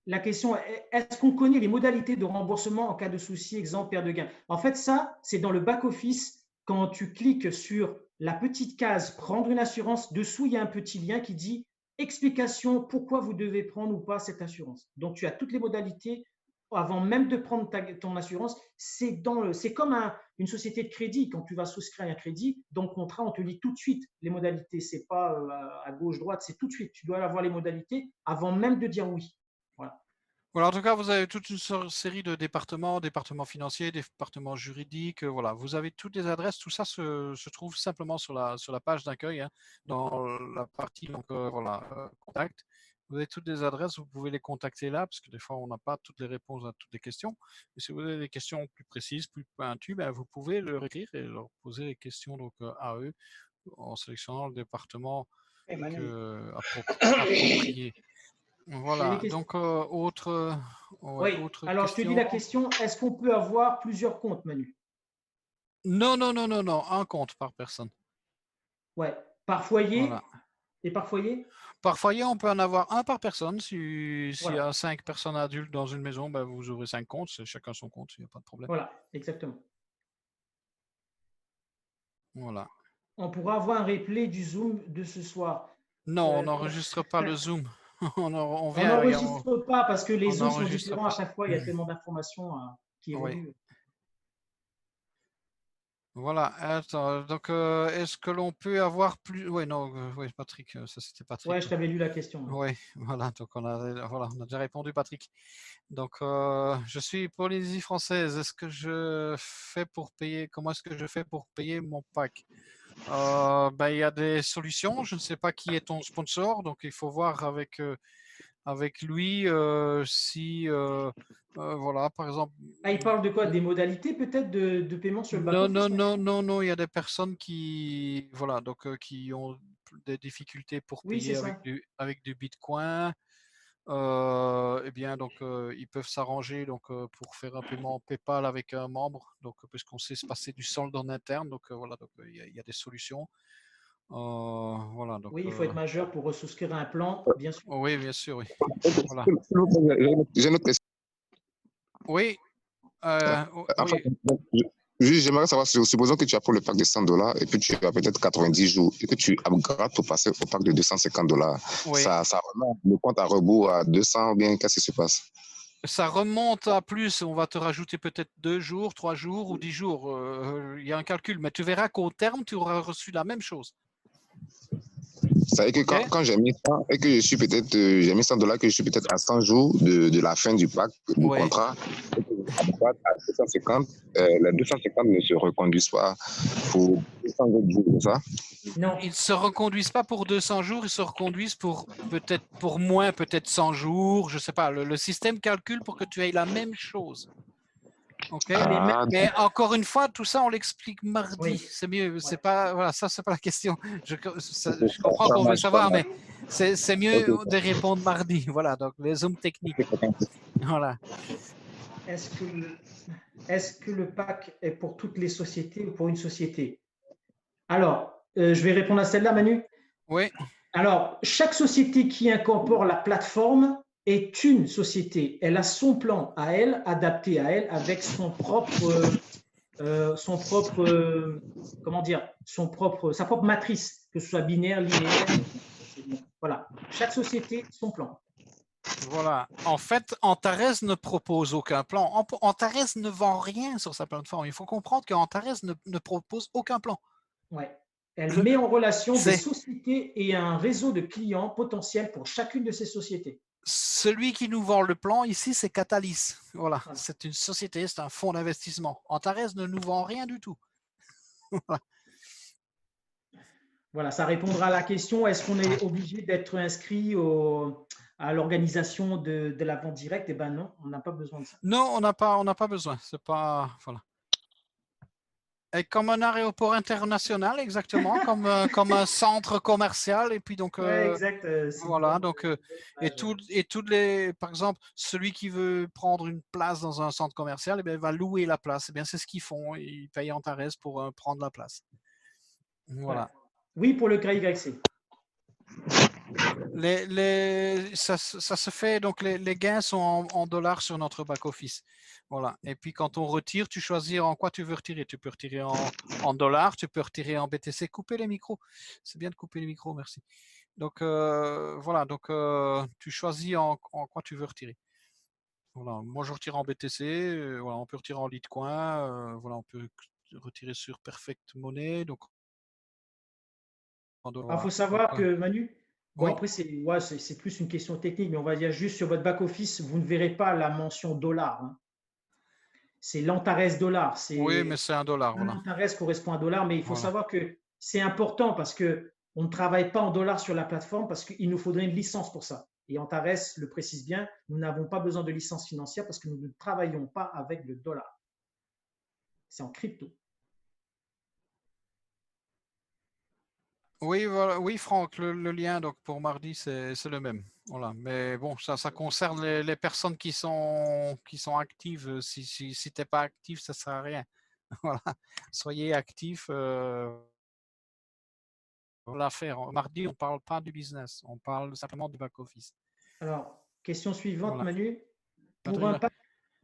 Speaker 2: La question est, est-ce qu'on connaît les modalités de remboursement en cas de souci, exemple, perte de gain? En fait, ça, c'est dans le back-office. Quand tu cliques sur la petite case « Prendre une assurance », dessous, il y a un petit lien qui dit « Explication pourquoi vous devez prendre ou pas cette assurance ». Donc, tu as toutes les modalités avant même de prendre ton assurance. C'est comme une société de crédit. Quand tu vas souscrire un crédit, dans le contrat, on te lit tout de suite les modalités. Ce n'est pas à gauche, droite, c'est tout de suite. Tu dois avoir les modalités avant même de dire oui. Voilà.
Speaker 1: Voilà, en tout cas, vous avez toute une série de départements financiers, départements juridiques. Voilà, vous avez toutes les adresses. Tout ça se trouve simplement sur la page d'accueil, hein, dans la partie donc, voilà, contact. Vous avez toutes les adresses, vous pouvez les contacter là, parce que des fois, on n'a pas toutes les réponses à toutes les questions. Et si vous avez des questions plus précises, plus pointues, ben, vous pouvez leur écrire et leur poser les questions donc, à eux en sélectionnant le département
Speaker 2: Emmanuel,
Speaker 1: approprié.
Speaker 2: j'ai des
Speaker 1: Voilà,
Speaker 2: questions.
Speaker 1: donc ouais,
Speaker 2: Oui,
Speaker 1: autre
Speaker 2: alors je te dis la
Speaker 1: question.
Speaker 2: question, est-ce qu'on peut avoir plusieurs comptes, Manu?
Speaker 1: Non, non, non, non, non, un compte par personne.
Speaker 2: Ouais, par
Speaker 1: Voilà.
Speaker 2: foyer et par foyer?
Speaker 1: Par foyer, on peut en avoir un par personne. S'il y
Speaker 2: Voilà,
Speaker 1: a 5 personnes adultes dans une maison, ben, vous ouvrez 5 comptes, c'est chacun son compte, il n'y a pas de problème.
Speaker 2: voilà, exactement.
Speaker 1: Voilà.
Speaker 2: On pourra avoir un replay du Zoom de ce soir.
Speaker 1: Non, on
Speaker 2: Euh,
Speaker 1: n'enregistre pas le Zoom. On
Speaker 2: on
Speaker 1: vient,
Speaker 2: n'enregistre pas parce que les
Speaker 1: on
Speaker 2: Zooms sont
Speaker 1: n'enregistre
Speaker 2: différents à
Speaker 1: pas.
Speaker 2: chaque fois, il y a tellement d'informations qui
Speaker 1: Oui.
Speaker 2: évoluent.
Speaker 1: Voilà. Attends, donc, est-ce que l'on peut avoir plus. Oui, non, oui, Patrick, ça c'était
Speaker 2: Ouais,
Speaker 1: Patrick.
Speaker 2: je t'avais lu la question.
Speaker 1: Oui, voilà, donc voilà, on a déjà répondu, Patrick. Donc, je suis Polynésie française. Est-ce que je fais pour payer, comment est-ce que je fais pour payer mon pack? Ben, il y a des solutions. Je ne sais pas qui est ton sponsor, donc il faut voir avec lui si, voilà, par exemple.
Speaker 2: Ah, il parle de quoi? Des modalités peut-être de paiement sur le
Speaker 1: Non, non,
Speaker 2: back-office?
Speaker 1: non, non, non, il y a des personnes qui, voilà, donc qui ont des difficultés pour
Speaker 2: Oui, c'est
Speaker 1: payer
Speaker 2: ça.
Speaker 1: avec du Bitcoin. Eh bien, donc, ils peuvent s'arranger donc, pour faire un paiement PayPal avec un membre, donc, puisqu'on sait se passer du solde en interne. Donc, voilà, donc, il y a des solutions. Voilà, donc,
Speaker 2: Oui, il faut être majeur pour souscrire à un plan, bien sûr.
Speaker 1: oui, bien sûr, oui. Voilà.
Speaker 4: S'il vous plaît, j'ai une autre question.
Speaker 1: Oui,
Speaker 4: En fait,
Speaker 1: oui,
Speaker 4: juste, j'aimerais savoir, supposons que tu as pour le pack de $100 et puis tu as peut-être 90 jours et que tu upgrades pour passer au pack de $250.
Speaker 1: oui.
Speaker 4: Ça remet le compte à rebours à 200 ou bien qu'est-ce qui se passe?
Speaker 1: Ça remonte à plus. On va te rajouter peut-être 2 jours, 3 jours ou 10 jours. Il y a un calcul, mais tu verras qu'au terme, tu auras reçu la même chose.
Speaker 4: C'est-à-dire que
Speaker 1: OK?
Speaker 4: quand j'ai mis ça et que je suis peut-être, j'ai mis $100 que je suis peut-être à 100 jours de la fin du pack, du
Speaker 1: Oui.
Speaker 4: contrat, et que je upgrade à 250, les 250 ne se reconduisent pas pour 200 autres jours, c'est ça?
Speaker 2: Non.
Speaker 1: Ils ne se reconduisent pas pour 200 jours, ils se reconduisent pour peut-être pour moins, peut-être 100 jours, je ne sais pas. Le système calcule pour que tu aies la même chose. OK?
Speaker 4: Ah,
Speaker 1: Mais encore une fois, tout ça, on l'explique mardi.
Speaker 2: Oui.
Speaker 1: C'est mieux. C'est
Speaker 2: Ouais.
Speaker 1: pas, voilà, ça, c'est pas la question. Je comprends qu'on veut savoir, mais c'est mieux
Speaker 4: ok.
Speaker 1: de répondre mardi. Voilà, donc les zooms techniques. Voilà.
Speaker 2: Est-ce que le pack est pour toutes les sociétés ou pour une société? Alors, je vais répondre à celle-là, Manu.
Speaker 1: Oui,
Speaker 2: Alors, chaque société qui incorpore la plateforme est une société. Elle a son plan à elle, adapté à elle, avec comment dire, sa propre matrice, que ce soit binaire, linéaire. Voilà. Chaque société, son plan.
Speaker 1: voilà. En fait, Antares ne propose aucun plan. Antares ne vend rien sur sa plateforme. Il faut comprendre qu'Antares ne propose aucun plan.
Speaker 2: Ouais. Elle
Speaker 1: Le-
Speaker 2: met en relation des
Speaker 1: C'est
Speaker 2: sociétés et un réseau de clients potentiels pour chacune de ces sociétés.
Speaker 1: celui qui nous vend le plan ici, c'est Catalyst. Voilà,
Speaker 2: Voilà.
Speaker 1: c'est une société, c'est un fonds d'investissement. Antares ne nous vend rien du tout.
Speaker 2: Voilà, ça répondra à la question, est-ce qu'on est obligé d'être inscrit à l'organisation de la vente directe? Eh bien non, on n'a pas besoin de ça.
Speaker 1: Non, on n'a pas besoin. C'est pas, voilà. Et comme un aéroport international, exactement, comme un centre commercial. Et puis donc,
Speaker 2: Ouais, exact. C'est une
Speaker 1: voilà,
Speaker 2: bonne
Speaker 1: donc,
Speaker 2: image.
Speaker 1: toutes les, par exemple, celui qui veut prendre une place dans un centre commercial, eh bien, il va louer la place. Eh bien, c'est ce qu'ils font. Ils payent Antares pour prendre la place. Voilà.
Speaker 2: Voilà. Oui, pour le KYC.
Speaker 1: Ça se fait, donc les gains sont en dollars sur notre back-office. Voilà. Et puis quand on retire, tu choisis en quoi tu veux retirer. Tu peux retirer en dollars, tu peux retirer en BTC. Couper les micros. C'est bien de couper les micros, merci. Donc voilà, donc tu choisis en quoi tu veux retirer. Voilà. Moi, je retire en BTC. Voilà, on peut retirer en Litecoin. Voilà, on peut retirer sur Perfect Money. Donc,
Speaker 2: Il faut
Speaker 1: voilà. Donc,
Speaker 2: savoir que, Manu, Bon,
Speaker 1: Oui,
Speaker 2: après, c'est plus une question technique, mais on va dire juste sur votre back-office, vous ne verrez pas la mention dollar, hein. C'est l'Antares dollar.
Speaker 1: oui, mais c'est $1, voilà.
Speaker 2: L'Antares correspond à dollar, mais il faut
Speaker 1: Voilà.
Speaker 2: savoir que c'est important parce que on ne travaille pas en dollars sur la plateforme parce qu'il nous faudrait une licence pour ça. Et Antares le précise bien, nous n'avons pas besoin de licence financière parce que nous ne travaillons pas avec le dollar. C'est en crypto.
Speaker 1: Oui, voilà, oui, Franck, le lien donc pour mardi, c'est le même. Voilà. Mais bon, ça concerne les personnes qui sont actives. Si tu n'es pas actif, ça ne sert à rien. Voilà. Soyez actifs. L'affaire. Mardi, on ne parle pas du business, on parle simplement du back-office.
Speaker 2: Alors, question suivante,
Speaker 1: Voilà.
Speaker 2: Manu. Pour
Speaker 1: Patrick,
Speaker 2: un pack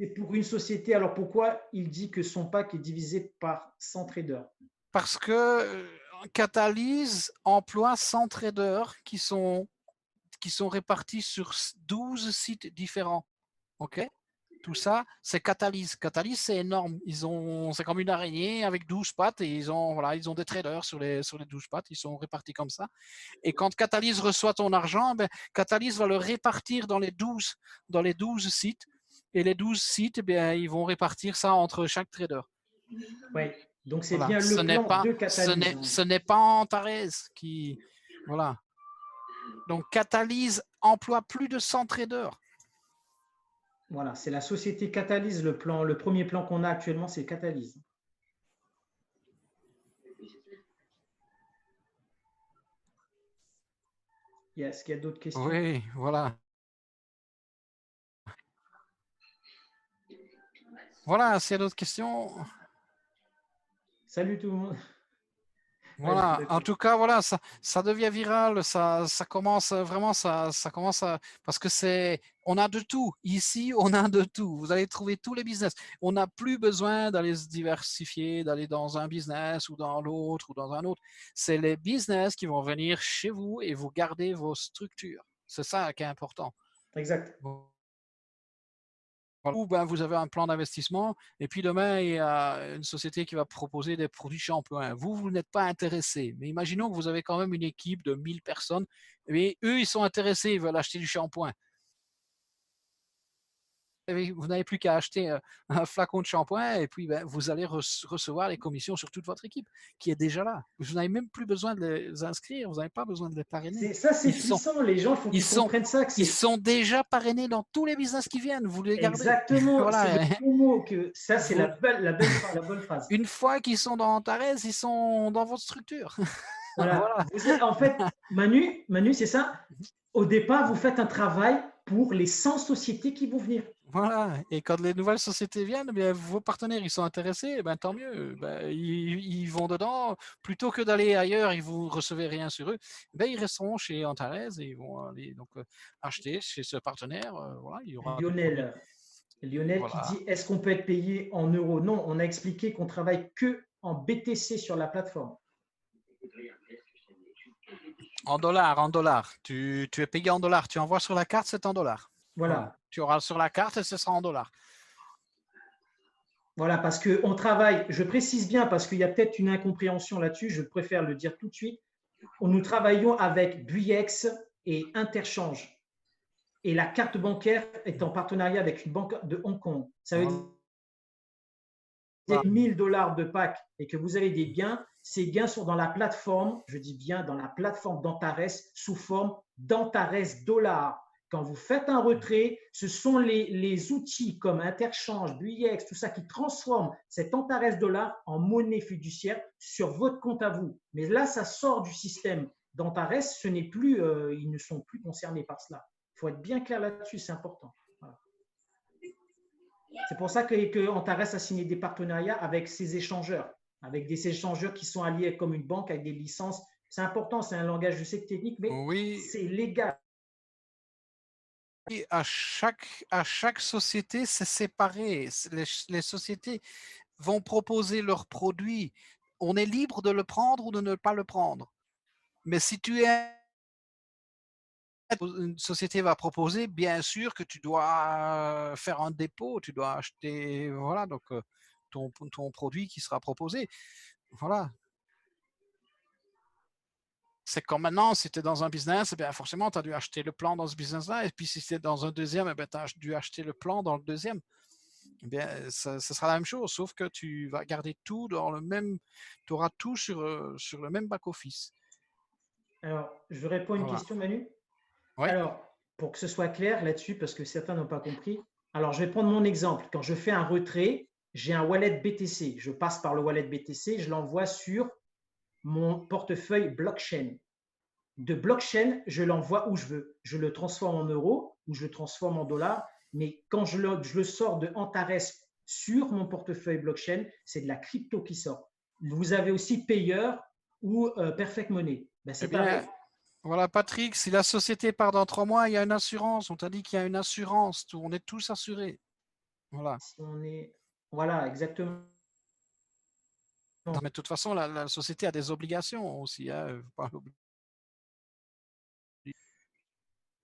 Speaker 2: et pour une société, alors pourquoi il dit que son pack est divisé par 100 traders?
Speaker 1: parce que Catalyse emploie 100 traders qui sont répartis sur 12 sites différents. OK? Tout ça, c'est Catalyse. Catalyse, c'est énorme. C'est comme une araignée avec 12 pattes et ils ont des traders sur les 12 pattes. Ils sont répartis comme ça. Et quand Catalyse reçoit ton argent, Catalyse va le répartir dans les 12 sites. Et les 12 sites, ils vont répartir ça entre chaque trader.
Speaker 2: Oui, donc c'est
Speaker 1: Voilà.
Speaker 2: bien le plan de Catalyse.
Speaker 1: Ce n'est pas Antares qui. Voilà. Donc Catalyse emploie plus de 100 traders.
Speaker 2: Voilà, c'est la société Catalyse, le premier plan qu'on a actuellement, c'est Catalyse. Est-ce qu'il y a d'autres questions?
Speaker 1: Oui, voilà. Voilà, s'il y a d'autres questions.
Speaker 2: Salut tout le monde.
Speaker 1: Voilà, en tout cas, voilà, ça devient viral, ça commence vraiment, parce que on a de tout. Ici, on a de tout. Vous allez trouver tous les business. On n'a plus besoin d'aller se diversifier, d'aller dans un business ou dans l'autre ou dans un autre. C'est les business qui vont venir chez vous et vous gardez vos structures. C'est ça qui est important.
Speaker 2: Exact.
Speaker 1: Ou vous avez un plan d'investissement et puis demain, il y a une société qui va proposer des produits shampoing. Vous n'êtes pas intéressé. Mais imaginons que vous avez quand même une équipe de 1000 personnes. Et eux, ils sont intéressés, ils veulent acheter du shampoing. Vous n'avez plus qu'à acheter un flacon de shampoing et puis vous allez recevoir les commissions sur toute votre équipe qui est déjà là. Vous n'avez même plus besoin de les inscrire, vous n'avez pas besoin de les parrainer.
Speaker 2: Ça, c'est puissant. Les gens, il faut qu'ils comprennent ça.
Speaker 1: Ils sont déjà parrainés dans tous les business qui viennent. Vous les gardez.
Speaker 2: Exactement.
Speaker 1: Voilà.
Speaker 2: C'est le bon mot. Ça, c'est la bonne phrase.
Speaker 1: Une fois qu'ils sont dans Antares, ils sont dans votre structure.
Speaker 2: Voilà. En fait, Manu, c'est ça. Au départ, vous faites un travail pour les 100 sociétés qui vont venir.
Speaker 1: Voilà. Et quand les nouvelles sociétés viennent, vos partenaires ils sont intéressés, tant mieux. Ils vont dedans. Plutôt que d'aller ailleurs et vous ne recevez rien sur eux, ils resteront chez Antares et ils vont aller acheter chez ce partenaire. Voilà, il y aura
Speaker 2: Lionel voilà. Qui dit, est-ce qu'on peut être payé en euros? Non, on a expliqué qu'on travaille que en BTC sur la plateforme.
Speaker 1: En dollars. Tu es payé en dollars. Tu envoies sur la carte, c'est en dollars.
Speaker 2: Voilà.
Speaker 1: Tu auras sur la carte et ce sera en dollars.
Speaker 2: Voilà, parce qu'on travaille, je précise bien, parce qu'il y a peut-être une incompréhension là-dessus, je préfère le dire tout de suite. Nous travaillons avec Buyex et Interchange. Et la carte bancaire est en partenariat avec une banque de Hong Kong. Ça veut dire 1000 $ de pack et que vous avez des gains, ces gains sont dans la plateforme, je dis bien dans la plateforme d'Antares sous forme d'Antares dollars. Quand vous faites un retrait, ce sont les outils comme Interchange, Buyex, tout ça qui transforment cet Antares dollar en monnaie fiduciaire sur votre compte à vous. Mais là, ça sort du système d'Antares, ce n'est plus, ils ne sont plus concernés par cela. Il faut être bien clair là-dessus, c'est important. Voilà. C'est pour ça que Antares a signé des partenariats avec ces échangeurs, avec des échangeurs qui sont alliés comme une banque avec des licences. C'est important, c'est un langage, je sais, technique, mais oui, c'est légal.
Speaker 1: Et à chaque société, c'est séparé. Les sociétés vont proposer leurs produits. On est libre de le prendre ou de ne pas le prendre. Mais si une société va proposer, bien sûr que tu dois faire un dépôt, tu dois acheter, voilà, donc ton produit qui sera proposé. Voilà. C'est comme maintenant, si tu es dans un business, eh bien, forcément, tu as dû acheter le plan dans ce business-là. Et puis, si tu es dans un deuxième, eh bien, tu as dû acheter le plan dans le deuxième. Eh bien, ce sera la même chose, sauf que tu vas garder tout dans le même. Tu auras tout sur le même back-office.
Speaker 2: Alors, je réponds à une
Speaker 1: Voilà.
Speaker 2: question, Manu.
Speaker 1: Oui.
Speaker 2: Alors, pour que ce soit clair là-dessus, parce que certains n'ont pas compris. Alors, je vais prendre mon exemple. Quand je fais un retrait, j'ai un wallet BTC. Je passe par le wallet BTC, je l'envoie sur mon portefeuille blockchain. De blockchain, je l'envoie où je veux. Je le transforme en euros ou je le transforme en dollars. Mais quand je le sors de Antares sur mon portefeuille blockchain, c'est de la crypto qui sort. Vous avez aussi Payer ou Perfect Money. Ben, c'est pareil.
Speaker 1: Voilà, Patrick, si la société part dans 3 mois, il y a une assurance. On t'a dit qu'il y a une assurance. On est tous assurés. Voilà.
Speaker 2: Si on est... Voilà, exactement.
Speaker 1: Non, mais de toute façon, la société a des obligations aussi. Hein.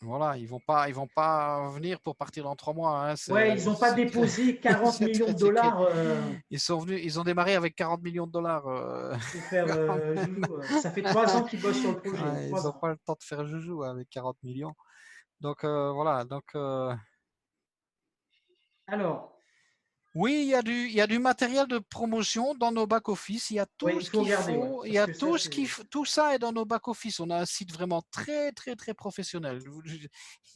Speaker 1: Voilà, ils vont pas venir pour partir dans 3 mois. Hein.
Speaker 2: Ouais, ils n'ont pas déposé 40 millions de dollars.
Speaker 1: Ils ont démarré avec 40 millions de dollars.
Speaker 2: Pour faire joujou. Ça fait 3 ans qu'ils bossent sur le projet.
Speaker 1: Ouais, ils n'ont pas le temps de faire joujou avec 40 millions. Donc voilà. Donc
Speaker 2: alors.
Speaker 1: oui, il y a du matériel de promotion dans nos back-office. Il y a tout ce qu'il faut. Il y a tout ça est dans nos back-office. On a un site vraiment très, très, très professionnel.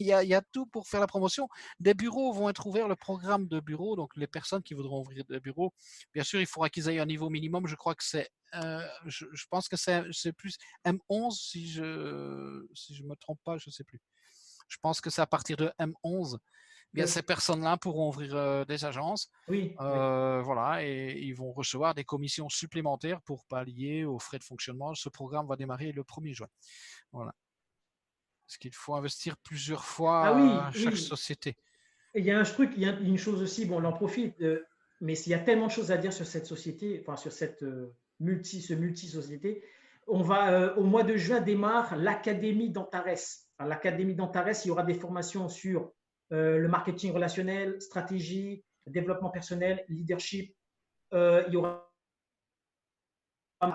Speaker 1: Il y a tout pour faire la promotion. Des bureaux vont être ouverts, le programme de bureau. Donc, les personnes qui voudront ouvrir des bureaux, bien sûr, il faudra qu'ils aient un niveau minimum. Je crois que c'est, je pense que c'est plus M11, si je me trompe pas, je ne sais plus. Je pense que c'est à partir de M11. Bien, ces personnes-là pourront ouvrir des agences.
Speaker 2: Oui,
Speaker 1: voilà, et ils vont recevoir des commissions supplémentaires pour pallier aux frais de fonctionnement. Ce programme va démarrer le 1er juin. Voilà. Parce qu'il faut investir plusieurs fois chaque société.
Speaker 2: Et il y a un truc, il y a une chose aussi, bon, on en profite, mais il y a tellement de choses à dire sur cette société, enfin sur cette multi-société. On va, au mois de juin démarre l'Académie d'Antares. L'Académie d'Antares, il y aura des formations sur le marketing relationnel, stratégie, développement personnel, leadership. Il y aura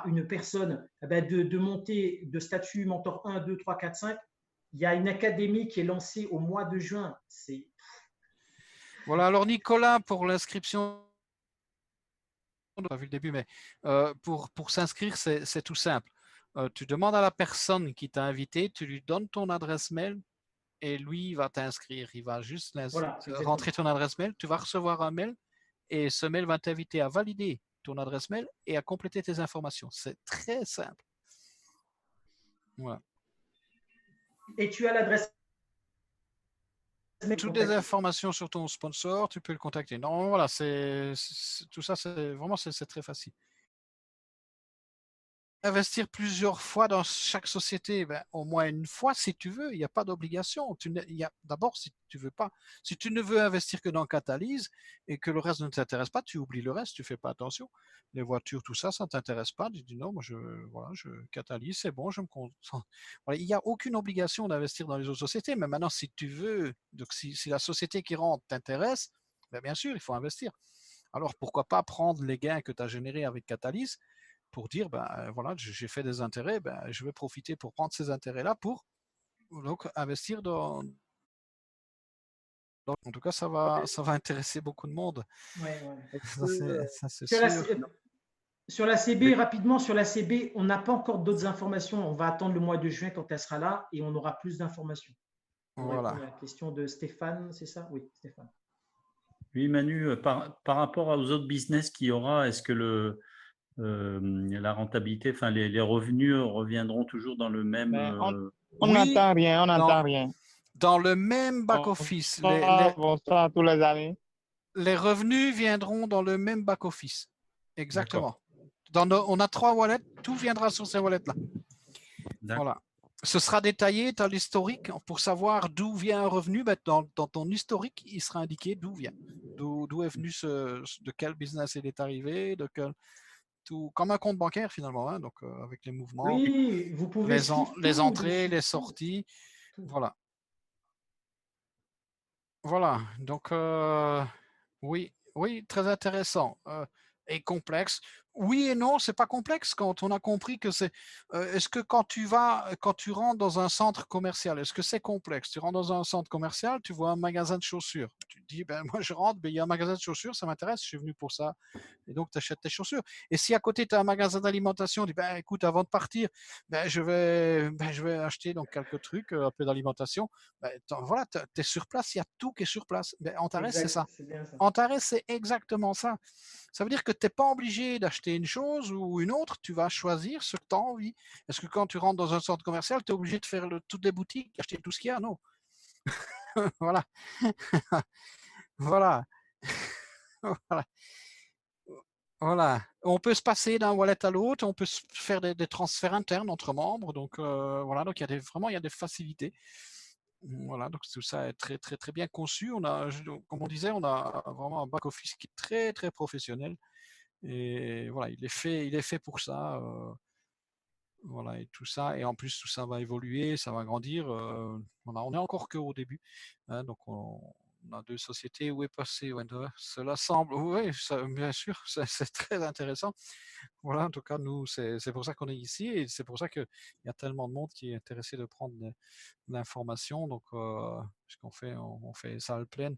Speaker 2: une personne de monter de statut mentor 1, 2, 3, 4, 5. Il y a une académie qui est lancée au mois de juin.
Speaker 1: Voilà, alors Nicolas, pour l'inscription, on n'a pas vu le début, mais pour s'inscrire, c'est tout simple. Tu demandes à la personne qui t'a invité, tu lui donnes ton adresse mail, et lui, il va t'inscrire. Il va juste rentrer ton adresse mail. Tu vas recevoir un mail et ce mail va t'inviter à valider ton adresse mail et à compléter tes informations. C'est très simple. Voilà.
Speaker 2: Et tu as l'adresse mail.
Speaker 1: Toutes les informations sur ton sponsor, tu peux le contacter. Non, voilà, tout ça, c'est très facile. Investir plusieurs fois dans chaque société, au moins une fois si tu veux, il n'y a pas d'obligation. D'abord, si tu veux pas, si tu ne veux investir que dans Catalyse et que le reste ne t'intéresse pas, tu oublies le reste, tu fais pas attention. Les voitures, tout ça, ça ne t'intéresse pas. Tu dis non, moi je Catalyse, c'est bon, je me concentre. Voilà, il n'y a aucune obligation d'investir dans les autres sociétés, mais maintenant si tu veux, donc si la société qui rentre t'intéresse, bien sûr, il faut investir. Alors pourquoi pas prendre les gains que tu as générés avec Catalyse pour dire, voilà, j'ai fait des intérêts, je vais profiter pour prendre ces intérêts-là pour donc investir dans... Donc, en tout cas, ça va intéresser beaucoup de monde.
Speaker 2: Ouais.
Speaker 1: Ça, c'est sûr.
Speaker 2: Sur la CB, rapidement, sur la CB, on n'a pas encore d'autres informations. On va attendre le mois de juin quand elle sera là et on aura plus d'informations.
Speaker 1: Voilà.
Speaker 2: La question de Stéphane, c'est ça? Oui, Stéphane.
Speaker 3: Oui, Manu, par rapport aux autres business qu'il y aura, est-ce que la rentabilité, enfin les revenus reviendront toujours dans le même...
Speaker 6: on n'entend rien, on n'entend rien.
Speaker 1: Dans le même back-office.
Speaker 6: Bonsoir tous les amis.
Speaker 1: Les revenus viendront dans le même back-office. Exactement. On a 3 wallets, tout viendra sur ces wallets-là. Voilà. Ce sera détaillé, tu as l'historique pour savoir d'où vient un revenu. Dans ton historique, il sera indiqué d'où vient. D'où est venu de quel business il est arrivé, de quel... Tout, comme un compte bancaire finalement, hein, donc avec les mouvements,
Speaker 2: oui, vous pouvez
Speaker 1: les entrées, les sorties, voilà. Voilà, donc oui, très intéressant et complexe. oui et non, c'est pas complexe quand on a compris que c'est. Est-ce que quand tu rentres dans un centre commercial, est-ce que c'est complexe? Tu rentres dans un centre commercial, tu vois un magasin de chaussures. Tu te dis, ben moi je rentre, ben, il y a un magasin de chaussures, ça m'intéresse, je suis venu pour ça. Et donc tu achètes tes chaussures. Et si à côté tu as un magasin d'alimentation, tu dis, ben écoute, avant de partir, je vais acheter donc quelques trucs, un peu d'alimentation. Ben, voilà, tu es sur place, il y a tout qui est sur place. Ben, Antares, c'est
Speaker 2: Exact,
Speaker 1: ça.
Speaker 2: c'est bien ça.
Speaker 1: Antares, c'est exactement ça. Ça veut dire que tu n'es pas obligé d'acheter une chose ou une autre, tu vas choisir ce que tu as envie. Est-ce que quand tu rentres dans un centre commercial, tu es obligé de faire toutes les boutiques, acheter tout ce qu'il y a? Non. Voilà. Voilà. Voilà. Voilà. On peut se passer d'un wallet à l'autre, on peut faire des transferts internes entre membres. Donc, voilà. Donc, vraiment, il y a des facilités. Voilà, donc tout ça est très, très, très bien conçu. Comme on disait, on a vraiment un back-office qui est très, très professionnel. Et voilà, il est fait pour ça. Voilà, et tout ça. Et en plus, tout ça va évoluer, ça va grandir. On est encore qu'au début. Hein, donc, on a deux sociétés. Où est passé Wender? Cela semble. Oui, bien sûr, c'est très intéressant. Voilà, en tout cas, nous, c'est pour ça qu'on est ici. Et c'est pour ça qu'il y a tellement de monde qui est intéressé de prendre de l'information. Donc, puisqu'on on fait salle pleine.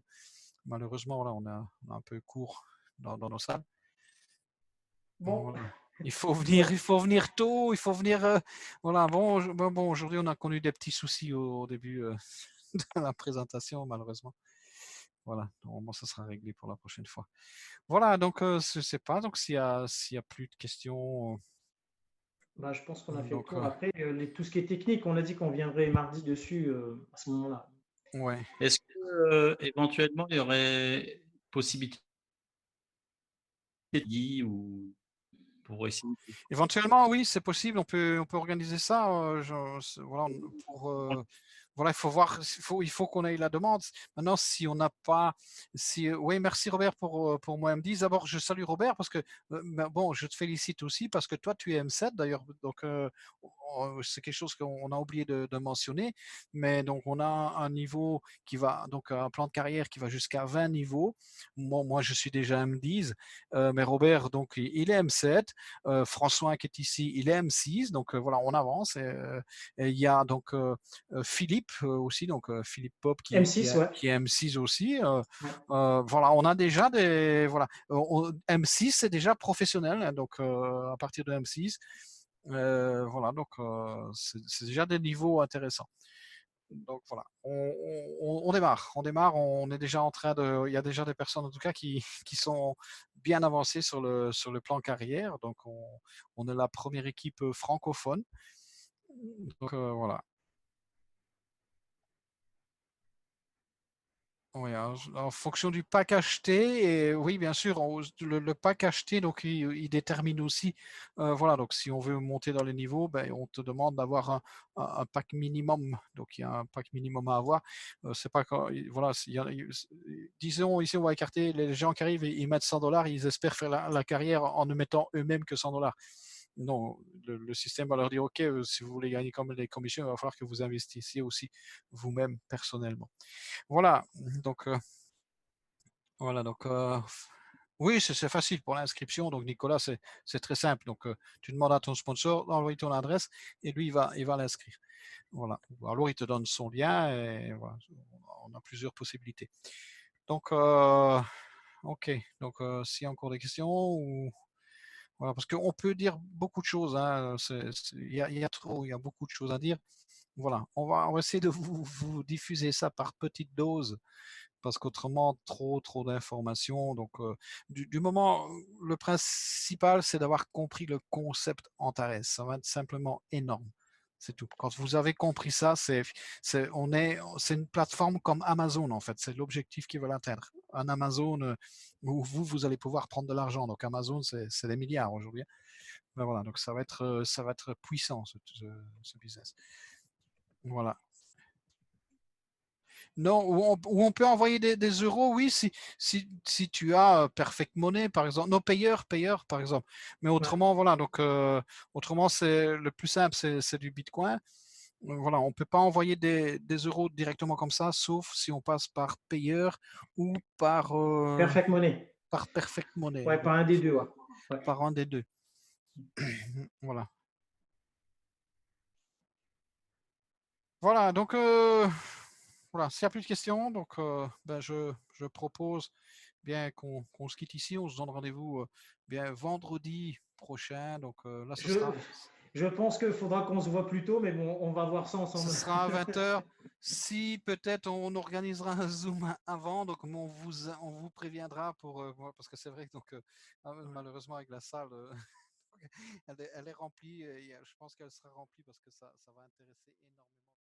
Speaker 1: Malheureusement, voilà, on a un peu court dans nos salles.
Speaker 2: Bon,
Speaker 1: Voilà. Il faut venir tôt, il faut venir. Voilà, bon, aujourd'hui, on a connu des petits soucis au début de la présentation, malheureusement. Voilà, normalement, ça sera réglé pour la prochaine fois. Voilà, donc, je ne sais pas, donc s'il y a plus de questions.
Speaker 2: bah, je pense qu'on a fait le
Speaker 1: Donc,
Speaker 2: tour. Après, tout ce qui est technique, on a dit qu'on viendrait mardi dessus à ce moment-là.
Speaker 1: ouais.
Speaker 3: Est-ce que éventuellement il y aurait possibilité de ou pour essayer
Speaker 1: Éventuellement, oui, c'est possible, on peut organiser ça. Voilà, voilà, il faut voir, il faut qu'on ait la demande. Maintenant, si on n'a pas, oui, merci Robert pour moi M10. D'abord, je salue Robert parce que, bon, je te félicite aussi parce que toi, tu es M7 d'ailleurs, donc c'est quelque chose qu'on a oublié de mentionner, mais donc on a un niveau qui va, donc un plan de carrière qui va jusqu'à 20 niveaux. Moi, je suis déjà M10, mais Robert, donc, il est M7. François qui est ici, il est M6, donc voilà, on avance. Et il y a donc Philippe aussi, donc Philippe Pop
Speaker 2: M6, ouais.
Speaker 1: qui est M6 aussi.
Speaker 2: Ouais.
Speaker 1: Voilà, on a déjà des voilà, M6 c'est déjà professionnel, hein, donc à partir de M6, voilà, donc c'est déjà des niveaux intéressants. Donc voilà, on démarre, on est déjà en train de, il y a déjà des personnes en tout cas qui sont bien avancées sur le plan carrière, donc on est la première équipe francophone. Donc voilà. Oui, en fonction du pack acheté, et oui, bien sûr, le pack acheté, donc il détermine aussi, voilà, donc si on veut monter dans les niveaux, ben, on te demande d'avoir un pack minimum, donc il y a un pack minimum à avoir. C'est pas voilà, disons ici on va écarter les gens qui arrivent et ils mettent $100, ils espèrent faire la carrière en ne mettant eux-mêmes que $100. Non, le système va leur dire, OK, si vous voulez gagner comme les commissions, il va falloir que vous investissiez aussi vous-même personnellement. Voilà, donc oui, c'est facile pour l'inscription. Donc Nicolas, c'est très simple. Donc tu demandes à ton sponsor d'envoyer ton adresse et lui il va l'inscrire. Voilà. Alors il te donne son lien et voilà, on a plusieurs possibilités. Donc OK. Donc s'il y a encore des questions ou voilà, parce qu'on peut dire beaucoup de choses. Hein, il y a beaucoup de choses à dire. Voilà, on va essayer de vous diffuser ça par petites doses parce qu'autrement, trop d'informations. Donc, du moment, le principal, c'est d'avoir compris le concept Antares. Ça va être simplement énorme. C'est tout. Quand vous avez compris ça, c'est une plateforme comme Amazon, en fait. C'est l'objectif qu'ils veulent atteindre. Un Amazon où vous allez pouvoir prendre de l'argent. Donc, Amazon, c'est des milliards aujourd'hui. Ben voilà, donc ça va être puissant, ce business. Voilà. Non, où on peut envoyer des euros, oui, si tu as Perfect Money, par exemple. Non, payeur, par exemple. Mais autrement, voilà, donc autrement, c'est le plus simple, c'est du Bitcoin. Voilà, on ne peut pas envoyer des euros directement comme ça, sauf si on passe par payeur ou
Speaker 2: Perfect Money.
Speaker 1: par Perfect Money.
Speaker 2: Ouais,
Speaker 1: Donc,
Speaker 2: par un des deux. Ouais. Ouais.
Speaker 1: par un des deux. Voilà. Voilà, donc voilà, s'il n'y a plus de questions, donc ben, je propose bien qu'on se quitte ici. On se donne rendez-vous bien vendredi prochain. Donc là,
Speaker 2: Je pense qu'il faudra qu'on se voit plus tôt, mais bon, on va voir ça
Speaker 1: ce
Speaker 2: ensemble.
Speaker 1: sera à 20h. Si peut-être on organisera un Zoom avant, donc on vous préviendra parce que c'est vrai que donc, malheureusement avec la salle, elle est remplie. Je pense qu'elle sera remplie parce que ça va intéresser énormément.